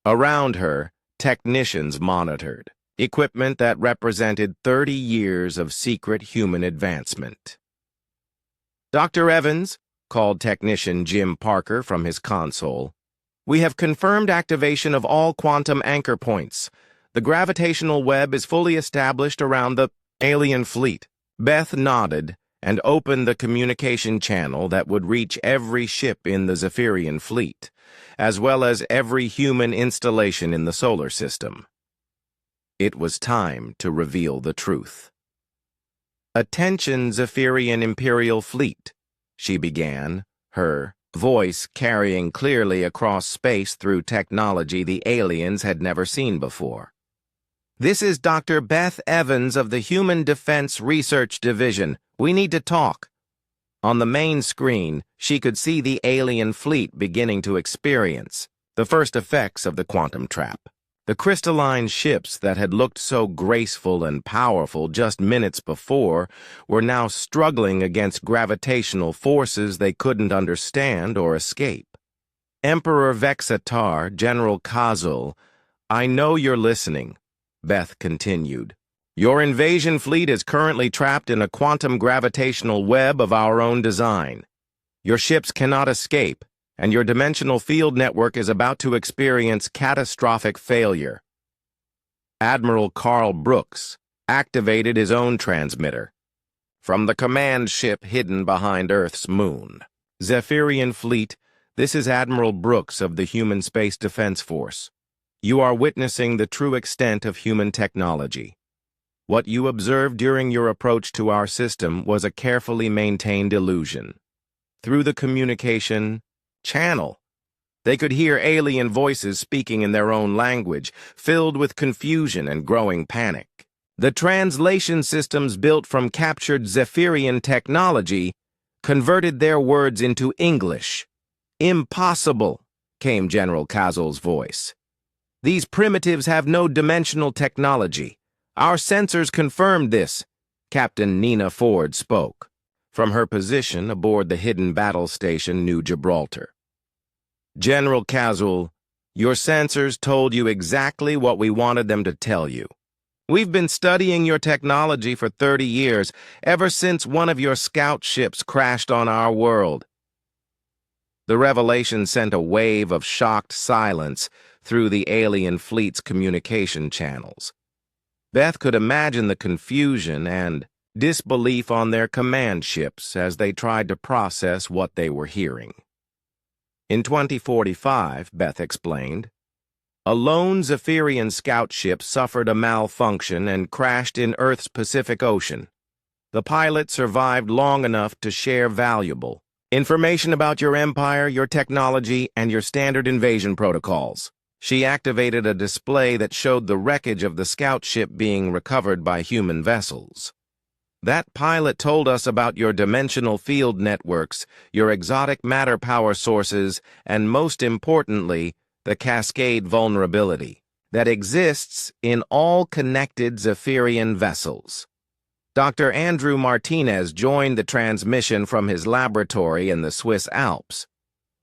Around her, technicians monitored, equipment that represented 30 years of secret human advancement. "Dr. Evans," called technician Jim Parker from his console, "we have confirmed activation of all quantum anchor points. The gravitational web is fully established around the alien fleet." Beth nodded and opened the communication channel that would reach every ship in the Zephyrian fleet, as well as every human installation in the solar system. It was time to reveal the truth. "Attention, Zephyrian Imperial fleet," she began, her voice carrying clearly across space through technology the aliens had never seen before. "This is Dr. Beth Evans of the Human Defense Research Division. We need to talk." On the main screen, she could see the alien fleet beginning to experience the first effects of the quantum trap. The crystalline ships that had looked so graceful and powerful just minutes before were now struggling against gravitational forces they couldn't understand or escape. Emperor Vexatar, General Kazul, I know you're listening, Beth continued. Your invasion fleet is currently trapped in a quantum gravitational web of our own design. Your ships cannot escape, and your dimensional field network is about to experience catastrophic failure. Admiral Carl Brooks activated his own transmitter from the command ship hidden behind Earth's moon. Zephyrian Fleet, this is Admiral Brooks of the Human Space Defense Force. You are witnessing the true extent of human technology. What you observed during your approach to our system was a carefully maintained illusion. Through the communication channel, they could hear alien voices speaking in their own language, filled with confusion and growing panic. The translation systems built from captured Zephyrian technology converted their words into English. Impossible, came General Kazul's voice. These primitives have no dimensional technology. Our sensors confirmed this, Captain Nina Ford spoke, from her position aboard the hidden battle station New Gibraltar. General Kazul, your sensors told you exactly what we wanted them to tell you. We've been studying your technology for 30 years, ever since one of your scout ships crashed on our world. The revelation sent a wave of shocked silence through the alien fleet's communication channels. Beth could imagine the confusion and disbelief on their command ships as they tried to process what they were hearing. In 2045, Beth explained, a lone Zephyrian scout ship suffered a malfunction and crashed in Earth's Pacific Ocean. The pilot survived long enough to share valuable information about your empire, your technology, and your standard invasion protocols. She activated a display that showed the wreckage of the scout ship being recovered by human vessels. That pilot told us about your dimensional field networks, your exotic matter power sources, and most importantly, the cascade vulnerability that exists in all connected Zephyrian vessels. Dr. Andrew Martinez joined the transmission from his laboratory in the Swiss Alps.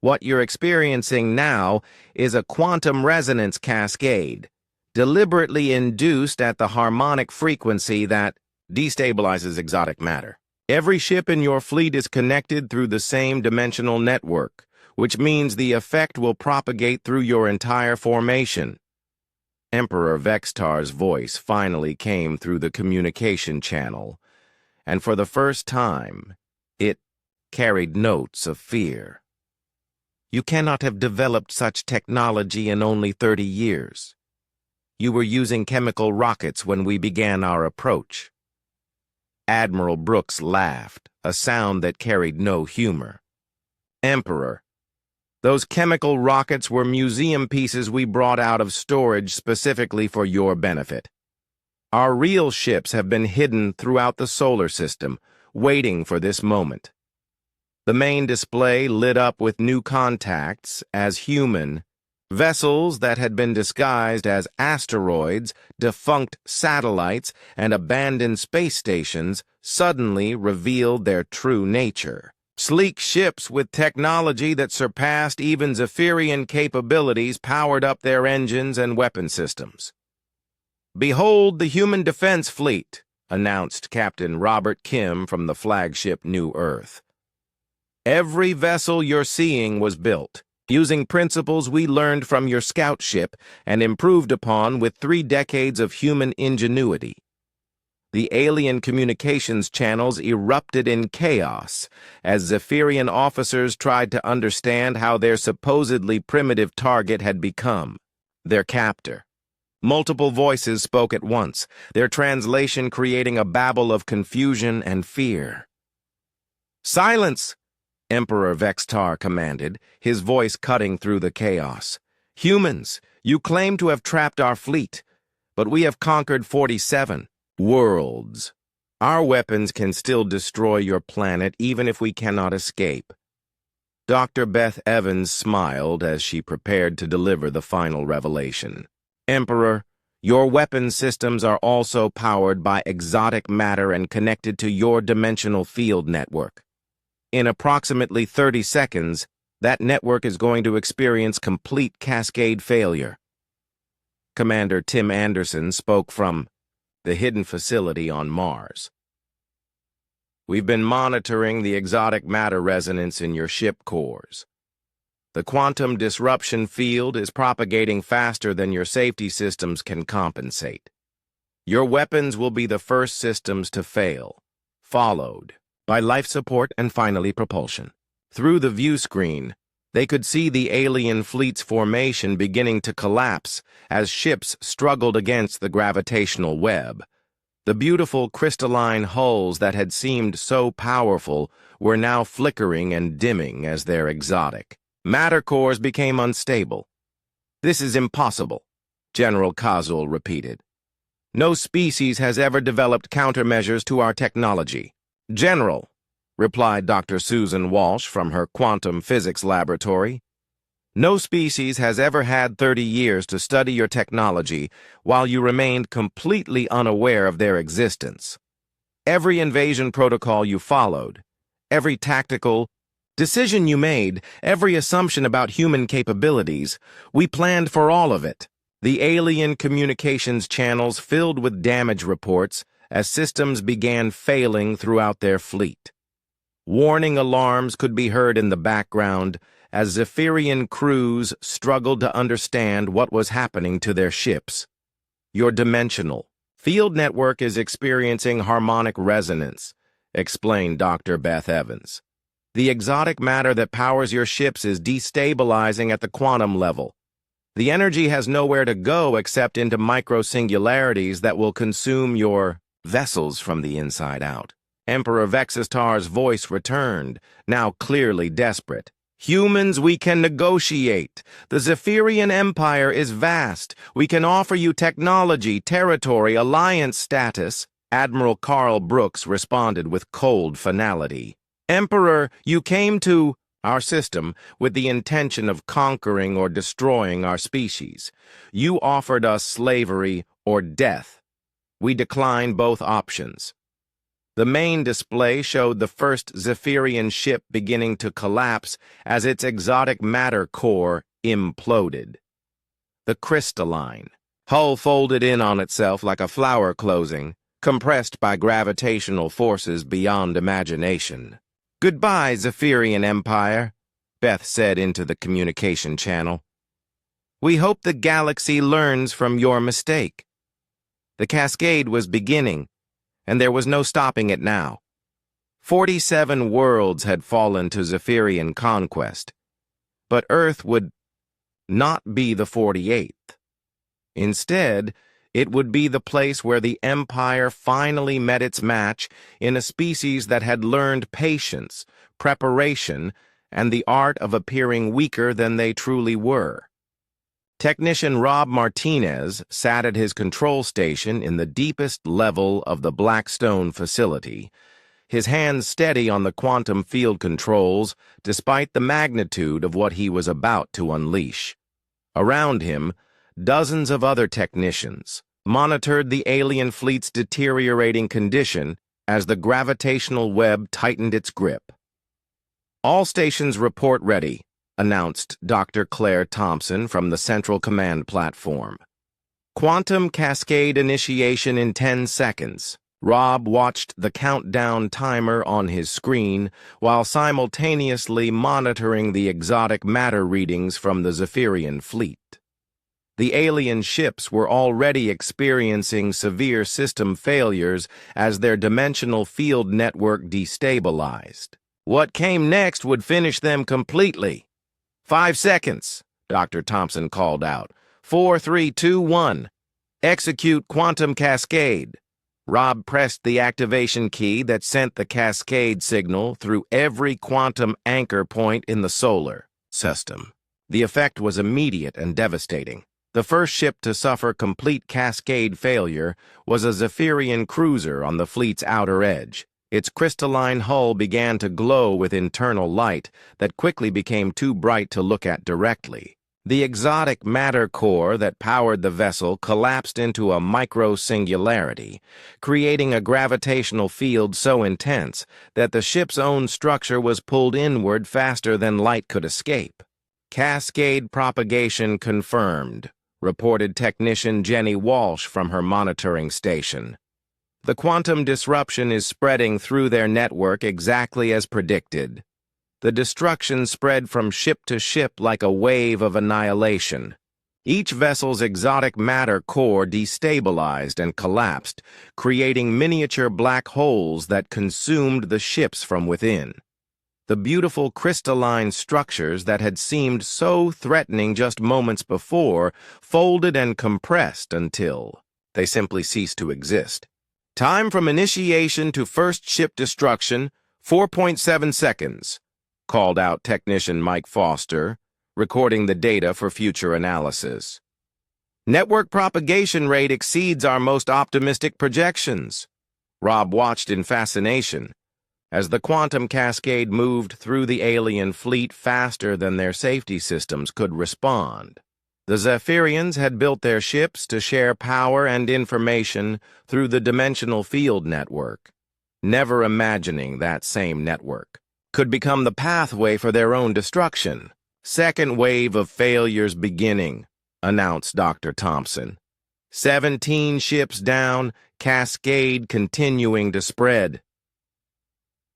What you're experiencing now is a quantum resonance cascade, deliberately induced at the harmonic frequency that destabilizes exotic matter. Every ship in your fleet is connected through the same dimensional network, which means the effect will propagate through your entire formation. Emperor Vextar's voice finally came through the communication channel, and for the first time, it carried notes of fear. You cannot have developed such technology in only 30 years. You were using chemical rockets when we began our approach. Admiral Brooks laughed, a sound that carried no humor. Emperor, those chemical rockets were museum pieces we brought out of storage specifically for your benefit. Our real ships have been hidden throughout the solar system, waiting for this moment. The main display lit up with new contacts as human vessels that had been disguised as asteroids, defunct satellites, and abandoned space stations suddenly revealed their true nature. Sleek ships with technology that surpassed even Zephyrian capabilities powered up their engines and weapon systems. Behold the Human Defense Fleet, announced Captain Robert Kim from the flagship New Earth. Every vessel you're seeing was built using principles we learned from your scout ship and improved upon with 3 decades of human ingenuity. The alien communications channels erupted in chaos as Zephyrian officers tried to understand how their supposedly primitive target had become their captor. Multiple voices spoke at once, their translation creating a babble of confusion and fear. Silence! Emperor Vextar commanded, his voice cutting through the chaos. Humans, you claim to have trapped our fleet, but we have conquered 47 worlds. Our weapons can still destroy your planet even if we cannot escape. Dr. Beth Evans smiled as she prepared to deliver the final revelation. Emperor, your weapon systems are also powered by exotic matter and connected to your dimensional field network. In approximately 30 seconds, that network is going to experience complete cascade failure. Commander Tim Anderson spoke from the hidden facility on Mars. We've been monitoring the exotic matter resonance in your ship cores. The quantum disruption field is propagating faster than your safety systems can compensate. Your weapons will be the first systems to fail, followed by life support and finally propulsion. Through the view screen, they could see the alien fleet's formation beginning to collapse as ships struggled against the gravitational web. The beautiful crystalline hulls that had seemed so powerful were now flickering and dimming as their exotic matter cores became unstable. "This is impossible," General Kazul repeated. "No species has ever developed countermeasures to our technology." "General," replied Dr. Susan Walsh from her quantum physics laboratory, "no species has ever had 30 years to study your technology while you remained completely unaware of their existence. Every invasion protocol you followed, every tactical decision you made, every assumption about human capabilities, we planned for all of it." The alien communications channels filled with damage reports as systems began failing throughout their fleet. Warning alarms could be heard in the background as Zephyrian crews struggled to understand what was happening to their ships. "Your dimensional field network is experiencing harmonic resonance," explained Dr. Beth Evans. "The exotic matter that powers your ships is destabilizing at the quantum level. The energy has nowhere to go except into micro-singularities that will consume your vessels from the inside out." Emperor Vexistar's voice returned, now clearly desperate. "Humans, we can negotiate. The Zephyrian Empire is vast. We can offer you technology, territory, alliance status." Admiral Carl Brooks responded with cold finality. "Emperor, you came to our system with the intention of conquering or destroying our species. You offered us slavery or death. We declined both options." The main display showed the first Zephyrian ship beginning to collapse as its exotic matter core imploded. The crystalline hull folded in on itself like a flower closing, compressed by gravitational forces beyond imagination. "Goodbye, Zephyrian Empire," Beth said into the communication channel. "We hope the galaxy learns from your mistake." The cascade was beginning, and there was no stopping it now. 47 worlds had fallen to Zephyrian conquest, but Earth would not be the 48th. Instead, it would be the place where the Empire finally met its match in a species that had learned patience, preparation, and the art of appearing weaker than they truly were. Technician Rob Martinez sat at his control station in the deepest level of the Blackstone facility, his hands steady on the quantum field controls despite the magnitude of what he was about to unleash. Around him, dozens of other technicians monitored the alien fleet's deteriorating condition as the gravitational web tightened its grip. "All stations report ready," announced Dr. Claire Thompson from the Central Command platform. "Quantum cascade initiation in 10 seconds. Rob watched the countdown timer on his screen while simultaneously monitoring the exotic matter readings from the Zephyrian fleet. The alien ships were already experiencing severe system failures as their dimensional field network destabilized. What came next would finish them completely. 5 seconds, Dr. Thompson called out. 4, 3, 2, 1. Execute quantum cascade. Rob pressed the activation key that sent the cascade signal through every quantum anchor point in the solar system. The effect was immediate and devastating. The first ship to suffer complete cascade failure was a Zephyrian cruiser on the fleet's outer edge. Its crystalline hull began to glow with internal light that quickly became too bright to look at directly. The exotic matter core that powered the vessel collapsed into a micro-singularity, creating a gravitational field so intense that the ship's own structure was pulled inward faster than light could escape. Cascade propagation confirmed, reported technician Jenny Walsh from her monitoring station. The quantum disruption is spreading through their network exactly as predicted. The destruction spread from ship to ship like a wave of annihilation. Each vessel's exotic matter core destabilized and collapsed, creating miniature black holes that consumed the ships from within. The beautiful crystalline structures that had seemed so threatening just moments before folded and compressed until they simply ceased to exist. Time from initiation to first ship destruction, 4.7 seconds. Called out technician Mike Foster, recording the data for future analysis. Network propagation rate exceeds our most optimistic projections. Rob watched in fascination as the quantum cascade moved through the alien fleet faster than their safety systems could respond. The Zephyrians had built their ships to share power and information through the dimensional field network, never imagining that same network could become the pathway for their own destruction. Second wave of failures beginning, announced Dr. Thompson. 17 ships down, cascade continuing to spread.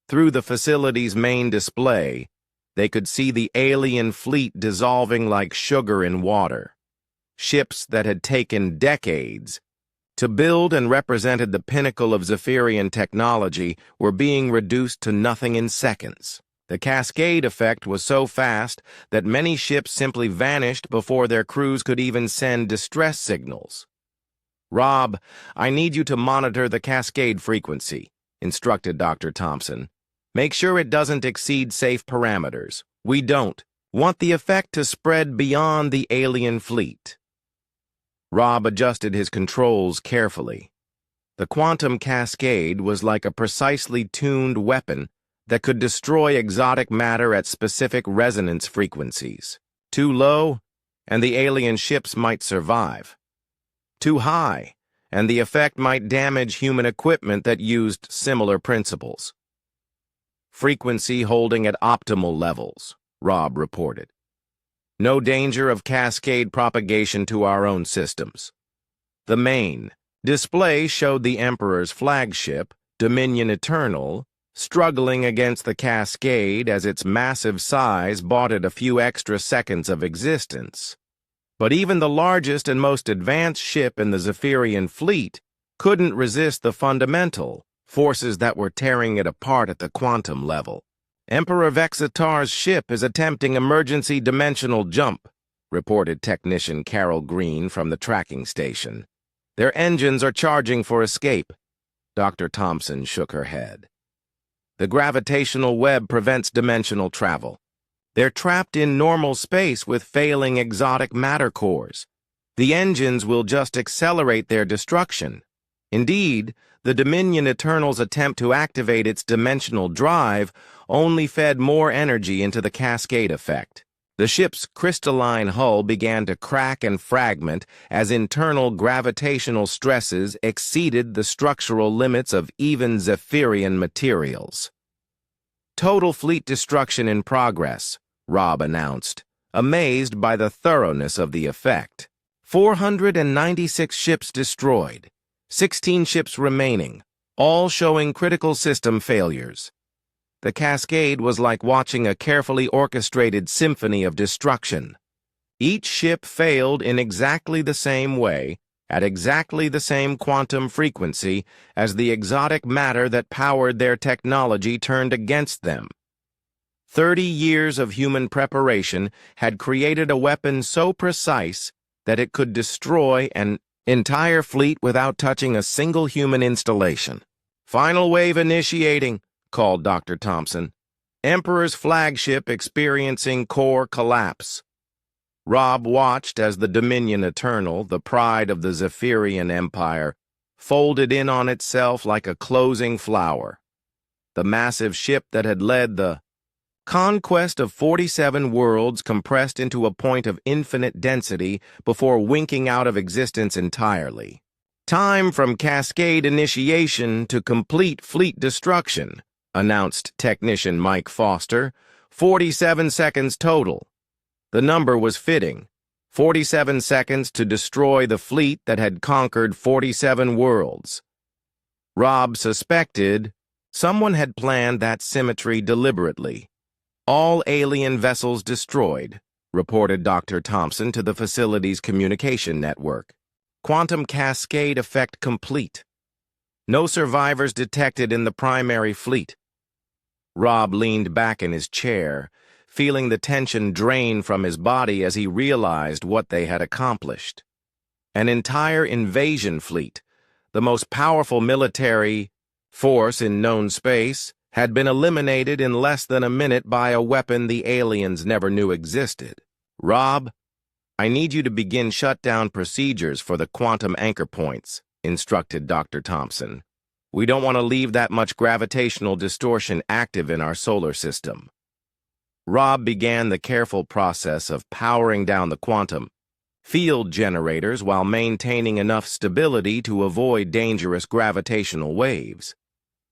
Through the facility's main display, they could see the alien fleet dissolving like sugar in water. Ships that had taken decades to build and represented the pinnacle of Zephyrian technology were being reduced to nothing in seconds. The cascade effect was so fast that many ships simply vanished before their crews could even send distress signals. "Rob, I need you to monitor the cascade frequency," instructed Dr. Thompson. "Make sure it doesn't exceed safe parameters. We don't want the effect to spread beyond the alien fleet." Rob adjusted his controls carefully. The quantum cascade was like a precisely tuned weapon that could destroy exotic matter at specific resonance frequencies. Too low, and the alien ships might survive. Too high, and the effect might damage human equipment that used similar principles. "Frequency holding at optimal levels," Rob reported. "No danger of cascade propagation to our own systems." The main display showed the Emperor's flagship, Dominion Eternal, struggling against the cascade as its massive size bought it a few extra seconds of existence. But even the largest and most advanced ship in the Zephyrian fleet couldn't resist the fundamental forces that were tearing it apart at the quantum level. "Emperor Vexitar's ship is attempting emergency dimensional jump," reported technician Carol Green from the tracking station. "Their engines are charging for escape." Dr. Thompson shook her head. "The gravitational web prevents dimensional travel. They're trapped in normal space with failing exotic matter cores. The engines will just accelerate their destruction. Indeed, the Dominion Eternal's attempt to activate its dimensional drive only fed more energy into the cascade effect. The ship's crystalline hull began to crack and fragment as internal gravitational stresses exceeded the structural limits of even Zephyrian materials. "Total fleet destruction in progress," Rob announced, amazed by the thoroughness of the effect. 496 ships destroyed, 16 ships remaining, all showing critical system failures. The cascade was like watching a carefully orchestrated symphony of destruction. Each ship failed in exactly the same way, at exactly the same quantum frequency as the exotic matter that powered their technology turned against them. 30 years of human preparation had created a weapon so precise that it could destroy an entire fleet without touching a single human installation. "Final wave initiating," called Dr. Thompson. "Emperor's flagship experiencing core collapse." Rob watched as the Dominion Eternal, the pride of the Zephyrian Empire, folded in on itself like a closing flower. The massive ship that had led the Conquest of 47 worlds compressed into a point of infinite density before winking out of existence entirely. Time from cascade initiation to complete fleet destruction, announced technician Mike Foster. 47 seconds total. The number was fitting. 47 seconds to destroy the fleet that had conquered 47 worlds. Rob suspected someone had planned that symmetry deliberately. All alien vessels destroyed, reported Dr. Thompson to the facility's communication network. Quantum cascade effect complete. No survivors detected in the primary fleet. Rob leaned back in his chair, feeling the tension drain from his body as he realized what they had accomplished. An entire invasion fleet, the most powerful military force in known space, had been eliminated in less than a minute by a weapon the aliens never knew existed. Rob, I need you to begin shutdown procedures for the quantum anchor points, instructed Dr. Thompson. We don't want to leave that much gravitational distortion active in our solar system. Rob began the careful process of powering down the quantum field generators while maintaining enough stability to avoid dangerous gravitational waves.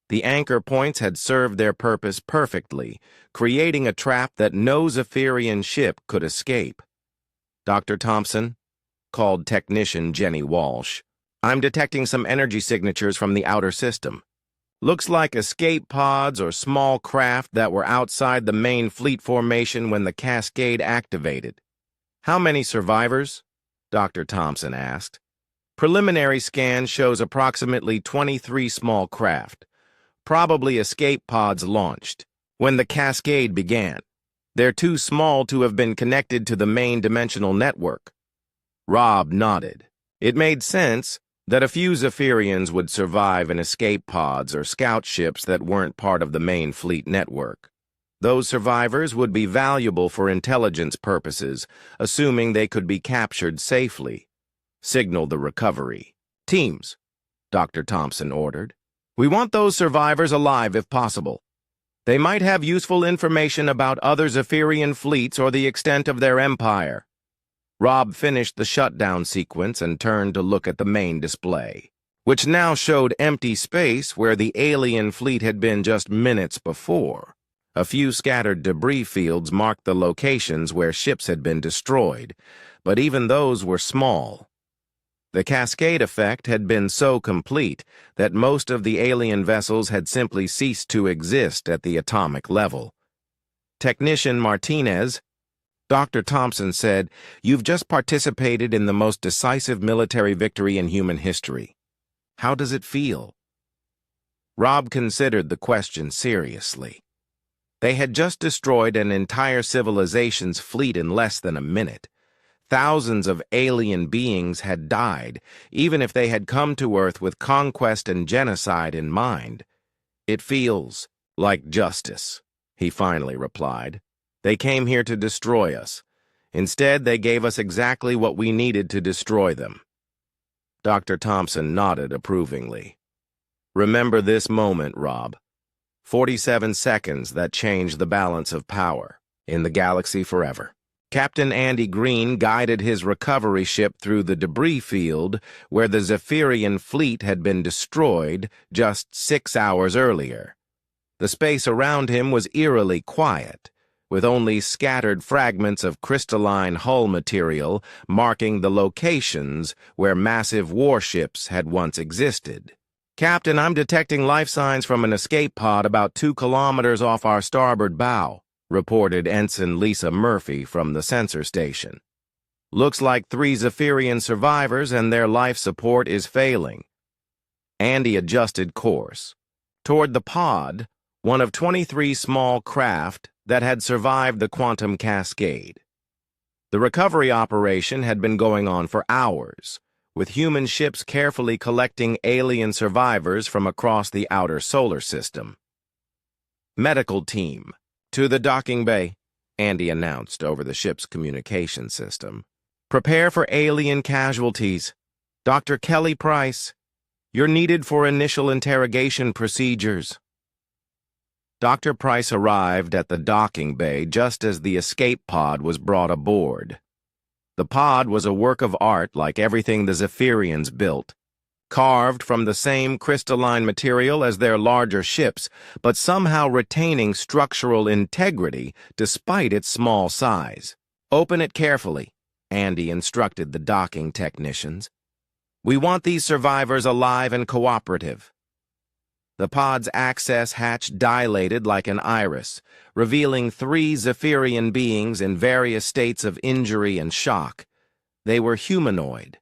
The anchor points had served their purpose perfectly, creating a trap that no Zephyrian ship could escape. Dr. Thompson, called technician Jenny Walsh, I'm detecting some energy signatures from the outer system. Looks like escape pods or small craft that were outside the main fleet formation when the cascade activated. How many survivors? Dr. Thompson asked. Preliminary scan shows approximately 23 small craft, probably escape pods launched when the cascade began. They're too small to have been connected to the main dimensional network. Rob nodded. It made sense that a few Zephyrians would survive in escape pods or scout ships that weren't part of the main fleet network. Those survivors would be valuable for intelligence purposes, assuming they could be captured safely. Signal the recovery. Teams, Dr. Thompson ordered. We want those survivors alive if possible. They might have useful information about other Zephyrian fleets or the extent of their empire. Rob finished the shutdown sequence and turned to look at the main display, which now showed empty space where the alien fleet had been just minutes before. A few scattered debris fields marked the locations where ships had been destroyed, but even those were small. The cascade effect had been so complete that most of the alien vessels had simply ceased to exist at the atomic level. Technician Martinez, Dr. Thompson said, you've just participated in the most decisive military victory in human history. How does it feel? Rob considered the question seriously. They had just destroyed an entire civilization's fleet in less than a minute. Thousands of alien beings had died, even if they had come to Earth with conquest and genocide in mind. It feels like justice, he finally replied. They came here to destroy us. Instead, they gave us exactly what we needed to destroy them. Dr. Thompson nodded approvingly. Remember this moment, Rob. 47 seconds that changed the balance of power in the galaxy forever. Captain Andy Green guided his recovery ship through the debris field where the Zephyrian fleet had been destroyed just 6 hours earlier. The space around him was eerily quiet, with only scattered fragments of crystalline hull material marking the locations where massive warships had once existed. Captain, I'm detecting life signs from an escape pod about 2 kilometers off our starboard bow, reported Ensign Lisa Murphy from the sensor station. Looks like 3 Zephyrian survivors and their life support is failing. Andy adjusted course toward the pod, one of 23 small craft that had survived the quantum cascade. The recovery operation had been going on for hours, with human ships carefully collecting alien survivors from across the outer solar system. Medical team, to the docking bay, Andy announced over the ship's communication system. Prepare for alien casualties. Dr. Kelly Price, you're needed for initial interrogation procedures. Dr. Price arrived at the docking bay just as the escape pod was brought aboard. The pod was a work of art like everything the Zephyrians built, carved from the same crystalline material as their larger ships, but somehow retaining structural integrity despite its small size. "Open it carefully," Andy instructed the docking technicians. "We want these survivors alive and cooperative." The pod's access hatch dilated like an iris, revealing 3 Zephyrian beings in various states of injury and shock. They were humanoid,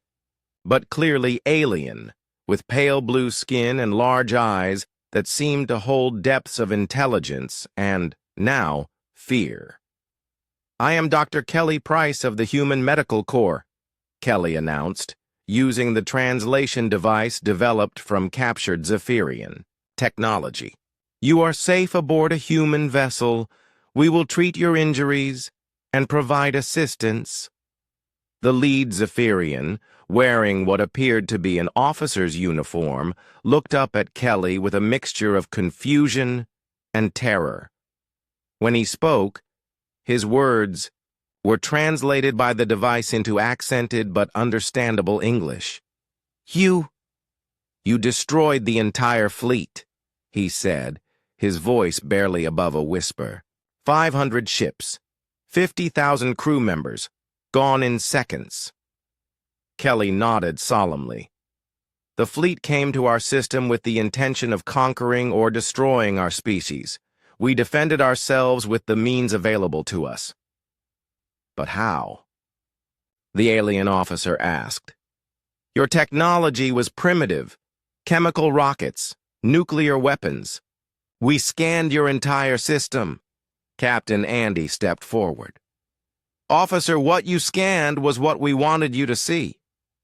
but clearly alien, with pale blue skin and large eyes that seemed to hold depths of intelligence and, now, fear. "I am Dr. Kelly Price of the Human Medical Corps," Kelly announced, using the translation device developed from captured Zephyrian technology. "You are safe aboard a human vessel. We will treat your injuries and provide assistance." The lead Zephyrian, wearing what appeared to be an officer's uniform, looked up at Kelly with a mixture of confusion and terror. When he spoke, his words were translated by the device into accented but understandable English. You destroyed the entire fleet," he said, his voice barely above a whisper. 500 ships, 50,000 crew members, gone in seconds." Kelly nodded solemnly. "The fleet came to our system with the intention of conquering or destroying our species. We defended ourselves with the means available to us." "But how?" the alien officer asked. "Your technology was primitive. Chemical rockets, nuclear weapons. We scanned your entire system." Captain Andy stepped forward. "Officer, what you scanned was what we wanted you to see.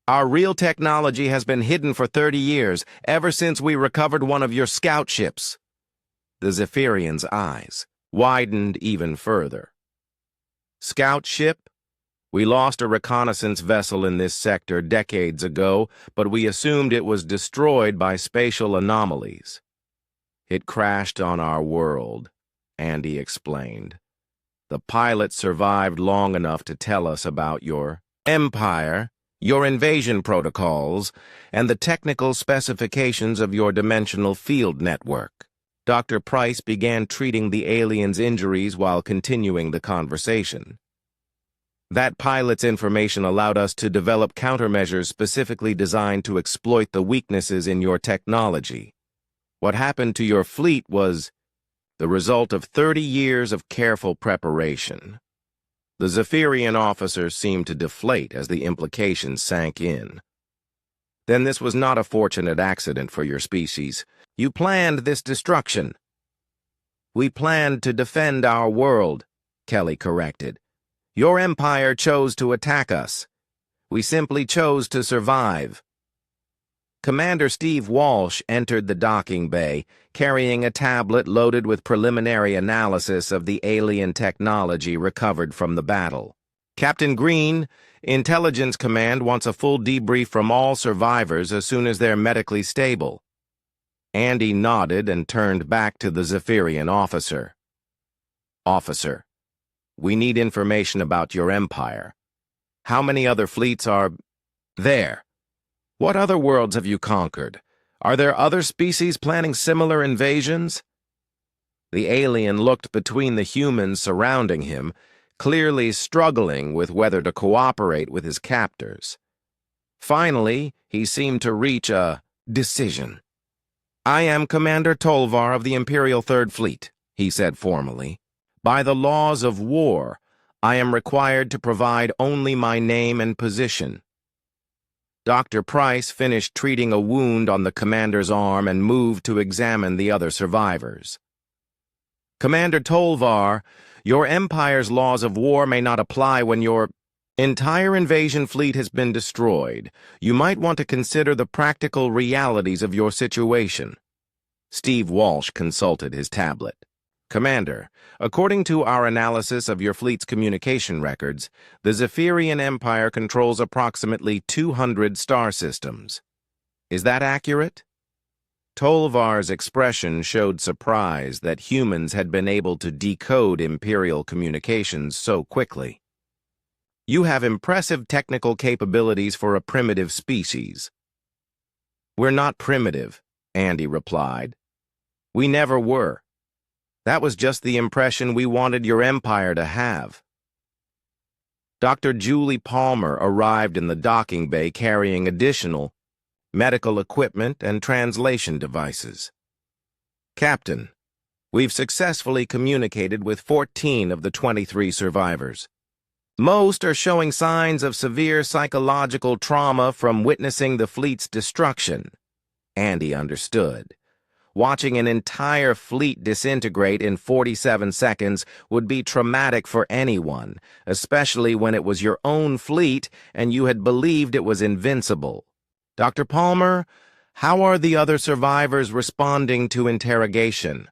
Our real technology has been hidden for 30 years, ever since we recovered one of your scout ships." The Zephyrian's eyes widened even further. "Scout ship? We lost a reconnaissance vessel in this sector decades ago, but we assumed it was destroyed by spatial anomalies. It crashed on our world," Andy explained. "The pilot survived long enough to tell us about your empire, your invasion protocols, and the technical specifications of your dimensional field network." Dr. Price began treating the alien's injuries while continuing the conversation. "That pilot's information allowed us to develop countermeasures specifically designed to exploit the weaknesses in your technology. What happened to your fleet was the result of 30 years of careful preparation." The Zephyrian officer seemed to deflate as the implications sank in. "Then this was not a fortunate accident for your species. You planned this destruction." "We planned to defend our world," Kelly corrected. "Your empire chose to attack us. We simply chose to survive." Commander Steve Walsh entered the docking bay, carrying a tablet loaded with preliminary analysis of the alien technology recovered from the battle. "Captain Green, Intelligence Command wants a full debrief from all survivors as soon as they're medically stable." Andy nodded and turned back to the Zephyrian officer. "Officer, we need information about your empire. How many other fleets are there? What other worlds have you conquered? Are there other species planning similar invasions?" The alien looked between the humans surrounding him, clearly struggling with whether to cooperate with his captors. Finally, he seemed to reach a decision. "I am Commander Tolvar of the Imperial Third Fleet," he said formally. "By the laws of war, I am required to provide only my name and position." Dr. Price finished treating a wound on the commander's arm and moved to examine the other survivors. "Commander Tolvar, your empire's laws of war may not apply when your entire invasion fleet has been destroyed. You might want to consider the practical realities of your situation." Steve Walsh consulted his tablet. "Commander, according to our analysis of your fleet's communication records, the Zephyrian Empire controls approximately 200 star systems. Is that accurate?" Tolvar's expression showed surprise that humans had been able to decode Imperial communications so quickly. You have impressive technical capabilities for a primitive species. We're not primitive, Andy replied. We never were. That was just the impression we wanted your empire to have. Dr. Julie Palmer arrived in the docking bay carrying additional medical equipment and translation devices. Captain, we've successfully communicated with 14 of the 23 survivors. Most are showing signs of severe psychological trauma from witnessing the fleet's destruction. Andy understood. Watching an entire fleet disintegrate in 47 seconds would be traumatic for anyone, especially when it was your own fleet and you had believed it was invincible. Dr. Palmer, how are the other survivors responding to interrogation?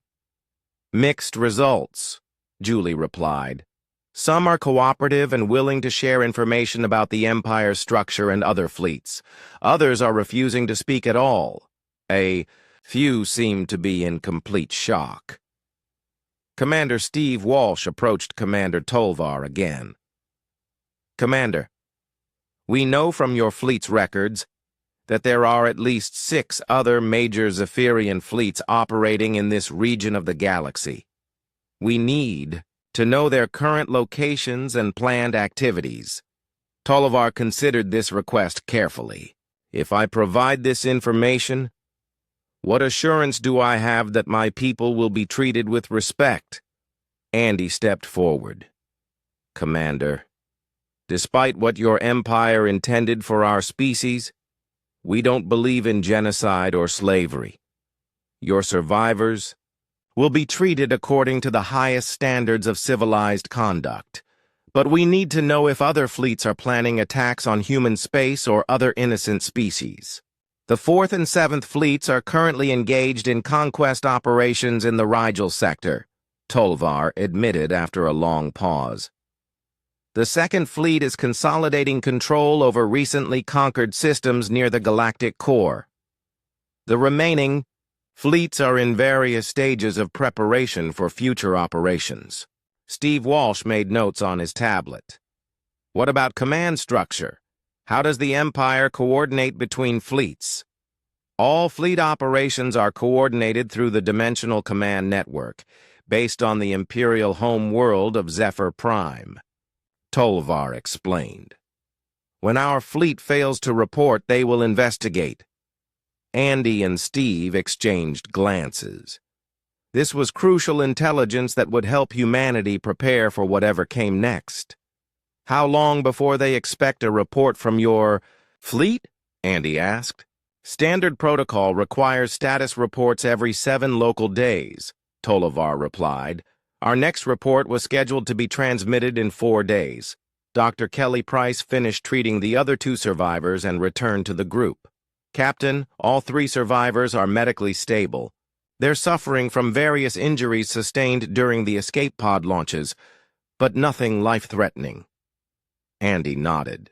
Mixed results, Julie replied. Some are cooperative and willing to share information about the Empire's structure and other fleets. Others are refusing to speak at all. A few seem to be in complete shock. Commander Steve Walsh approached Commander Tolvar again. Commander, we know from your fleet's records that there are at least 6 other major Zephyrian fleets operating in this region of the galaxy. We need to know their current locations and planned activities. Tolvar considered this request carefully. If I provide this information, what assurance do I have that my people will be treated with respect? Andy stepped forward. Commander, despite what your empire intended for our species, we don't believe in genocide or slavery. Your survivors will be treated according to the highest standards of civilized conduct. But we need to know if other fleets are planning attacks on human space or other innocent species. The 4th and 7th fleets are currently engaged in conquest operations in the Rigel sector, Tolvar admitted after a long pause. The 2nd Fleet is consolidating control over recently conquered systems near the galactic core. The remaining fleets are in various stages of preparation for future operations. Steve Walsh made notes on his tablet. What about command structure? How does the Empire coordinate between fleets? All fleet operations are coordinated through the Dimensional Command Network, based on the Imperial home world of Zephyr Prime. Tolvar explained. When our fleet fails to report, they will investigate. Andy and Steve exchanged glances. This was crucial intelligence that would help humanity prepare for whatever came next. How long before they expect a report from your fleet? Andy asked. Standard protocol requires status reports every 7 local days, Tolvar replied. Our next report was scheduled to be transmitted in 4 days. Dr. Kelly Price finished treating the other 2 survivors and returned to the group. Captain, all 3 survivors are medically stable. They're suffering from various injuries sustained during the escape pod launches, but nothing life-threatening. Andy nodded.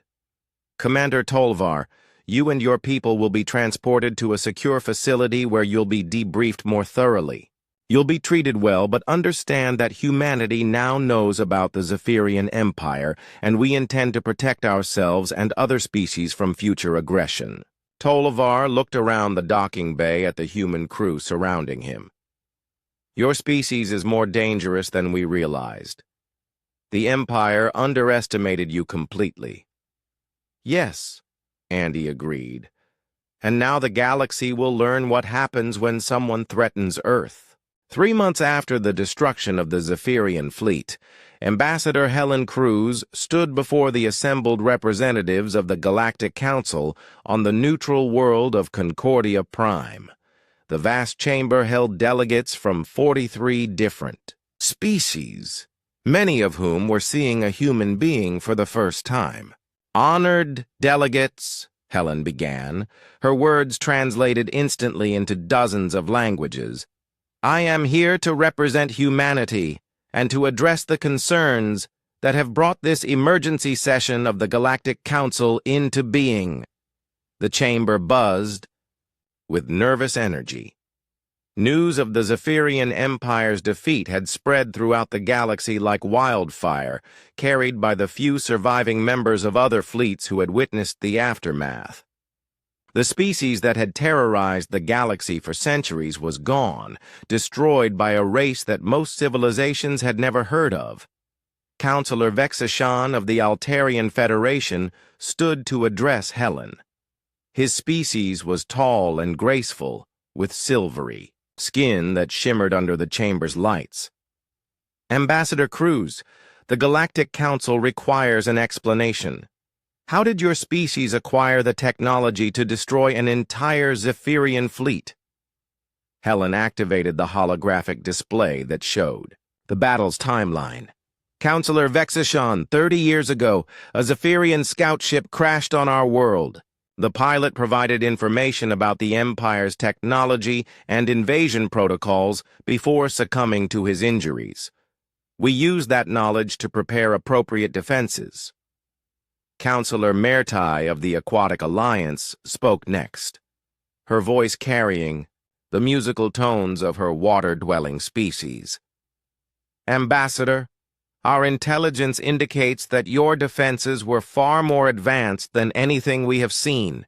Commander Tolvar, you and your people will be transported to a secure facility where you'll be debriefed more thoroughly. You'll be treated well, but understand that humanity now knows about the Zephyrian Empire, and we intend to protect ourselves and other species from future aggression. Tolvar looked around the docking bay at the human crew surrounding him. Your species is more dangerous than we realized. The Empire underestimated you completely. Yes, Andy agreed. And now the galaxy will learn what happens when someone threatens Earth. 3 months after the destruction of the Zephyrian fleet, Ambassador Helen Cruz stood before the assembled representatives of the Galactic Council on the neutral world of Concordia Prime. The vast chamber held delegates from 43 different species, many of whom were seeing a human being for the first time. Honored delegates, Helen began, her words translated instantly into dozens of languages. I am here to represent humanity and to address the concerns that have brought this emergency session of the Galactic Council into being. The chamber buzzed with nervous energy. News of the Zephyrian Empire's defeat had spread throughout the galaxy like wildfire, carried by the few surviving members of other fleets who had witnessed the aftermath. The species that had terrorized the galaxy for centuries was gone, destroyed by a race that most civilizations had never heard of. Counselor Vexashan of the Altarian Federation stood to address Helen. His species was tall and graceful, with silvery skin that shimmered under the chamber's lights. Ambassador Cruz, the Galactic Council requires an explanation. How did your species acquire the technology to destroy an entire Zephyrian fleet? Helen activated the holographic display that showed the battle's timeline. Counselor Vexashan, 30 years ago, a Zephyrian scout ship crashed on our world. The pilot provided information about the Empire's technology and invasion protocols before succumbing to his injuries. We used that knowledge to prepare appropriate defenses. Counselor Mertai of the Aquatic Alliance spoke next, her voice carrying the musical tones of her water-dwelling species. Ambassador, our intelligence indicates that your defenses were far more advanced than anything we have seen.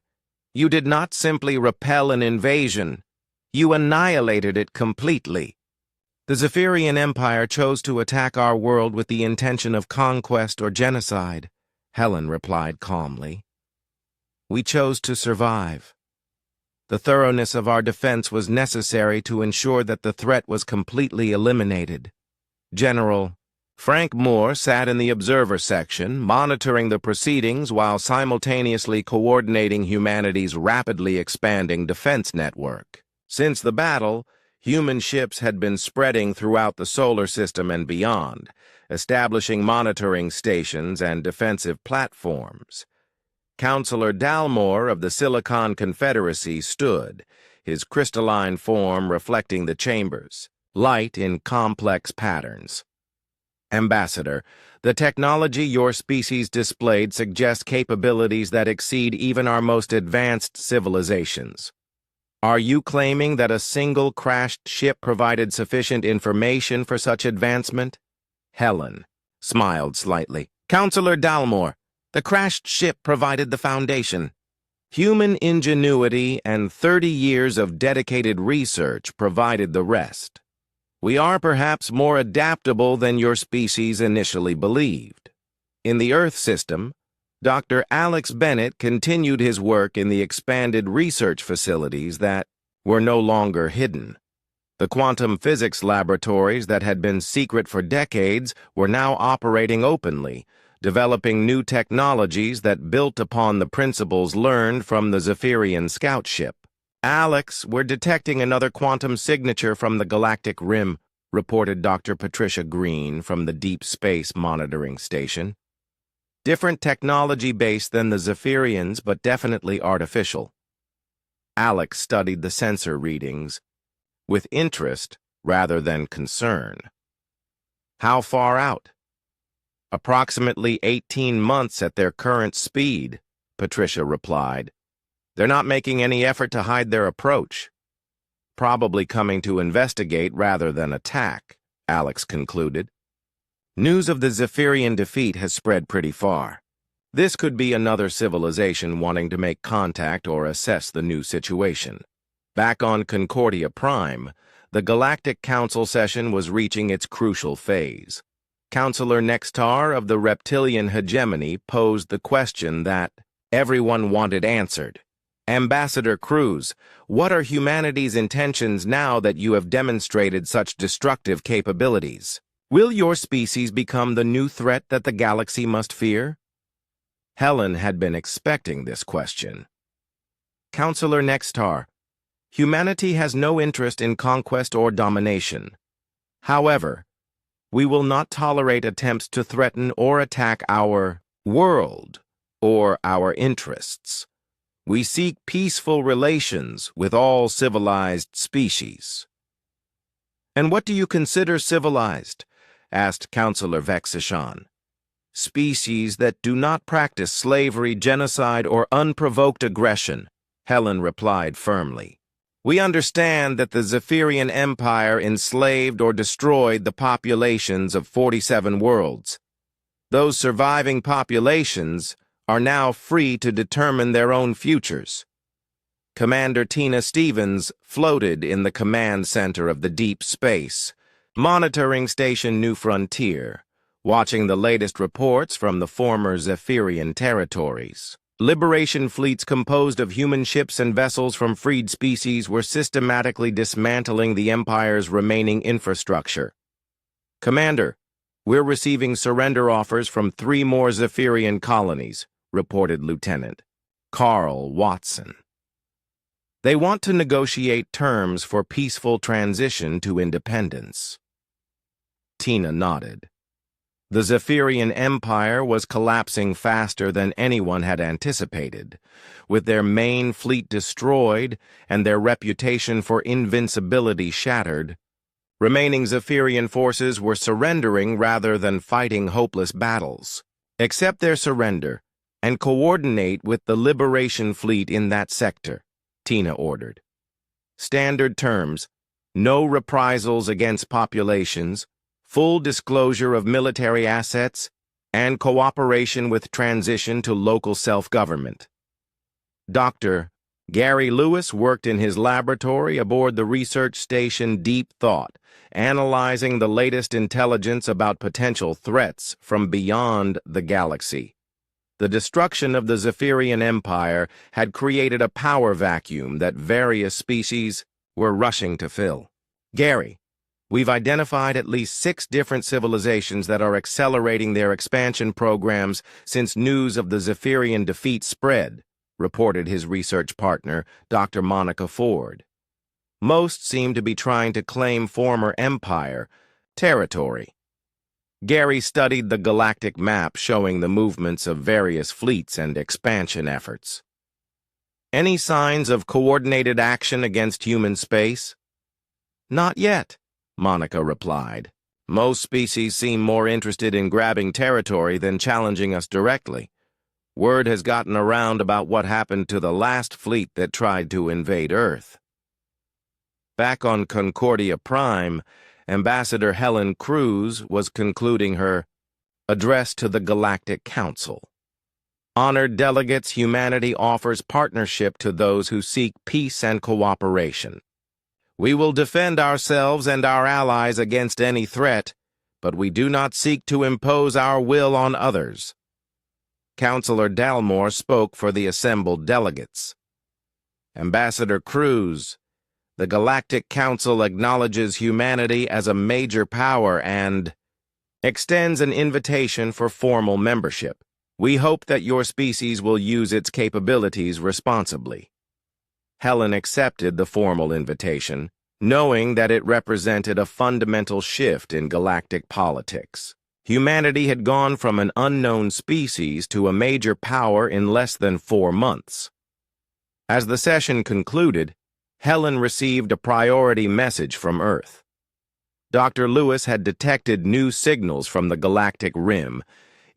You did not simply repel an invasion. You annihilated it completely. The Zephyrian Empire chose to attack our world with the intention of conquest or genocide, Helen replied calmly. We chose to survive. The thoroughness of our defense was necessary to ensure that the threat was completely eliminated. General Frank Moore sat in the observer section, monitoring the proceedings while simultaneously coordinating humanity's rapidly expanding defense network. Since the battle, human ships had been spreading throughout the solar system and beyond, establishing monitoring stations and defensive platforms. Counselor Dalmore of the Silicon Confederacy stood, his crystalline form reflecting the chambers, light in complex patterns. Ambassador, the technology your species displayed suggests capabilities that exceed even our most advanced civilizations. Are you claiming that a single crashed ship provided sufficient information for such advancement? Helen smiled slightly. Counselor Dalmore, the crashed ship provided the foundation. Human ingenuity and 30 years of dedicated research provided the rest. We are perhaps more adaptable than your species initially believed. In the Earth system, Dr. Alex Bennett continued his work in the expanded research facilities that were no longer hidden. The quantum physics laboratories that had been secret for decades were now operating openly, developing new technologies that built upon the principles learned from the Zephyrian scout ship. Alex, we're detecting another quantum signature from the Galactic Rim, reported Dr. Patricia Green from the Deep Space Monitoring Station. Different technology-based than the Zephyrians, but definitely artificial. Alex studied the sensor readings with interest rather than concern. How far out? Approximately 18 months at their current speed, Patricia replied. They're not making any effort to hide their approach. Probably coming to investigate rather than attack, Alex concluded. News of the Zephyrian defeat has spread pretty far. This could be another civilization wanting to make contact or assess the new situation. Back on Concordia Prime, the Galactic Council session was reaching its crucial phase. Counselor Nextar of the Reptilian Hegemony posed the question that everyone wanted answered. Ambassador Cruz, what are humanity's intentions now that you have demonstrated such destructive capabilities? Will your species become the new threat that the galaxy must fear? Helen had been expecting this question. Counselor Nextar, humanity has no interest in conquest or domination. However, we will not tolerate attempts to threaten or attack our world or our interests. We seek peaceful relations with all civilized species. And what do you consider civilized? Asked Counselor Vexashan. Species that do not practice slavery, genocide, or unprovoked aggression, Helen replied firmly. We understand that the Zephyrian Empire enslaved or destroyed the populations of 47 worlds. Those surviving populations are now free to determine their own futures. Commander Tina Stevens floated in the command center of the deep space, monitoring Station New Frontier, watching the latest reports from the former Zephyrian territories. Liberation fleets composed of human ships and vessels from freed species were systematically dismantling the Empire's remaining infrastructure. Commander, we're receiving surrender offers from 3 more Zephyrian colonies, reported Lieutenant Carl Watson. They want to negotiate terms for peaceful transition to independence. Tina nodded. The Zephyrian Empire was collapsing faster than anyone had anticipated, with their main fleet destroyed and their reputation for invincibility shattered. Remaining Zephyrian forces were surrendering rather than fighting hopeless battles. Accept their surrender and coordinate with the Liberation Fleet in that sector, Tina ordered. Standard terms: no reprisals against populations, full disclosure of military assets, and cooperation with transition to local self-government. Dr. Gary Lewis worked in his laboratory aboard the research station Deep Thought, analyzing the latest intelligence about potential threats from beyond the galaxy. The destruction of the Zephyrian Empire had created a power vacuum that various species were rushing to fill. Gary, we've identified at least 6 different civilizations that are accelerating their expansion programs since news of the Zephyrian defeat spread, reported his research partner, Dr. Monica Ford. Most seem to be trying to claim former Empire territory. Gary studied the galactic map showing the movements of various fleets and expansion efforts. Any signs of coordinated action against human space? Not yet, Monica replied. Most species seem more interested in grabbing territory than challenging us directly. Word has gotten around about what happened to the last fleet that tried to invade Earth. Back on Concordia Prime, Ambassador Helen Cruz was concluding her address to the Galactic Council. Honored delegates, humanity offers partnership to those who seek peace and cooperation. We will defend ourselves and our allies against any threat, but we do not seek to impose our will on others. Councillor Dalmore spoke for the assembled delegates. Ambassador Cruz, the Galactic Council acknowledges humanity as a major power and extends an invitation for formal membership. We hope that your species will use its capabilities responsibly. Helen accepted the formal invitation, knowing that it represented a fundamental shift in galactic politics. Humanity had gone from an unknown species to a major power in less than 4 months. As the session concluded, Helen received a priority message from Earth. Dr. Lewis had detected new signals from the galactic rim,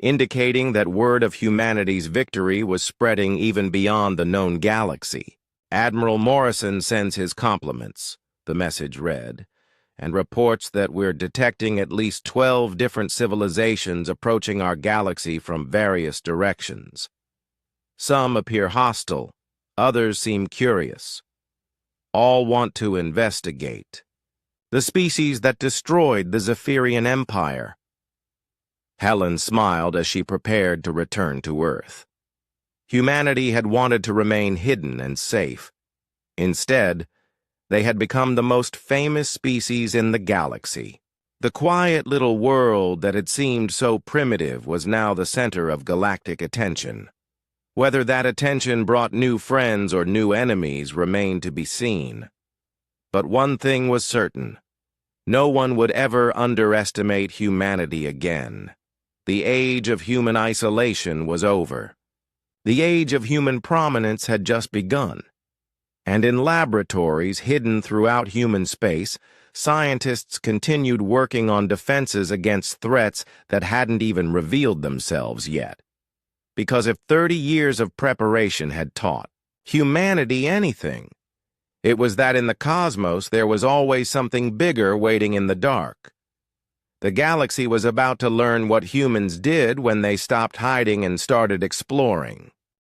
indicating that word of humanity's victory was spreading even beyond the known galaxy. Admiral Morrison sends his compliments, the message read, and reports that we're detecting at least 12 different civilizations approaching our galaxy from various directions. Some appear hostile, others seem curious. All want to investigate. The species that destroyed the Zephyrian Empire. Helen smiled as she prepared to return to Earth. Humanity had wanted to remain hidden and safe. Instead, they had become the most famous species in the galaxy. The quiet little world that had seemed so primitive was now the center of galactic attention. Whether that attention brought new friends or new enemies remained to be seen. But one thing was certain. No one would ever underestimate humanity again. The age of human isolation was over. The age of human prominence had just begun. And in laboratories hidden throughout human space, scientists continued working on defenses against threats that hadn't even revealed themselves yet. Because if 30 years of preparation had taught humanity anything, It was that in the cosmos there was always something bigger waiting in the dark. The galaxy was about to learn what humans did when they stopped hiding and started exploring.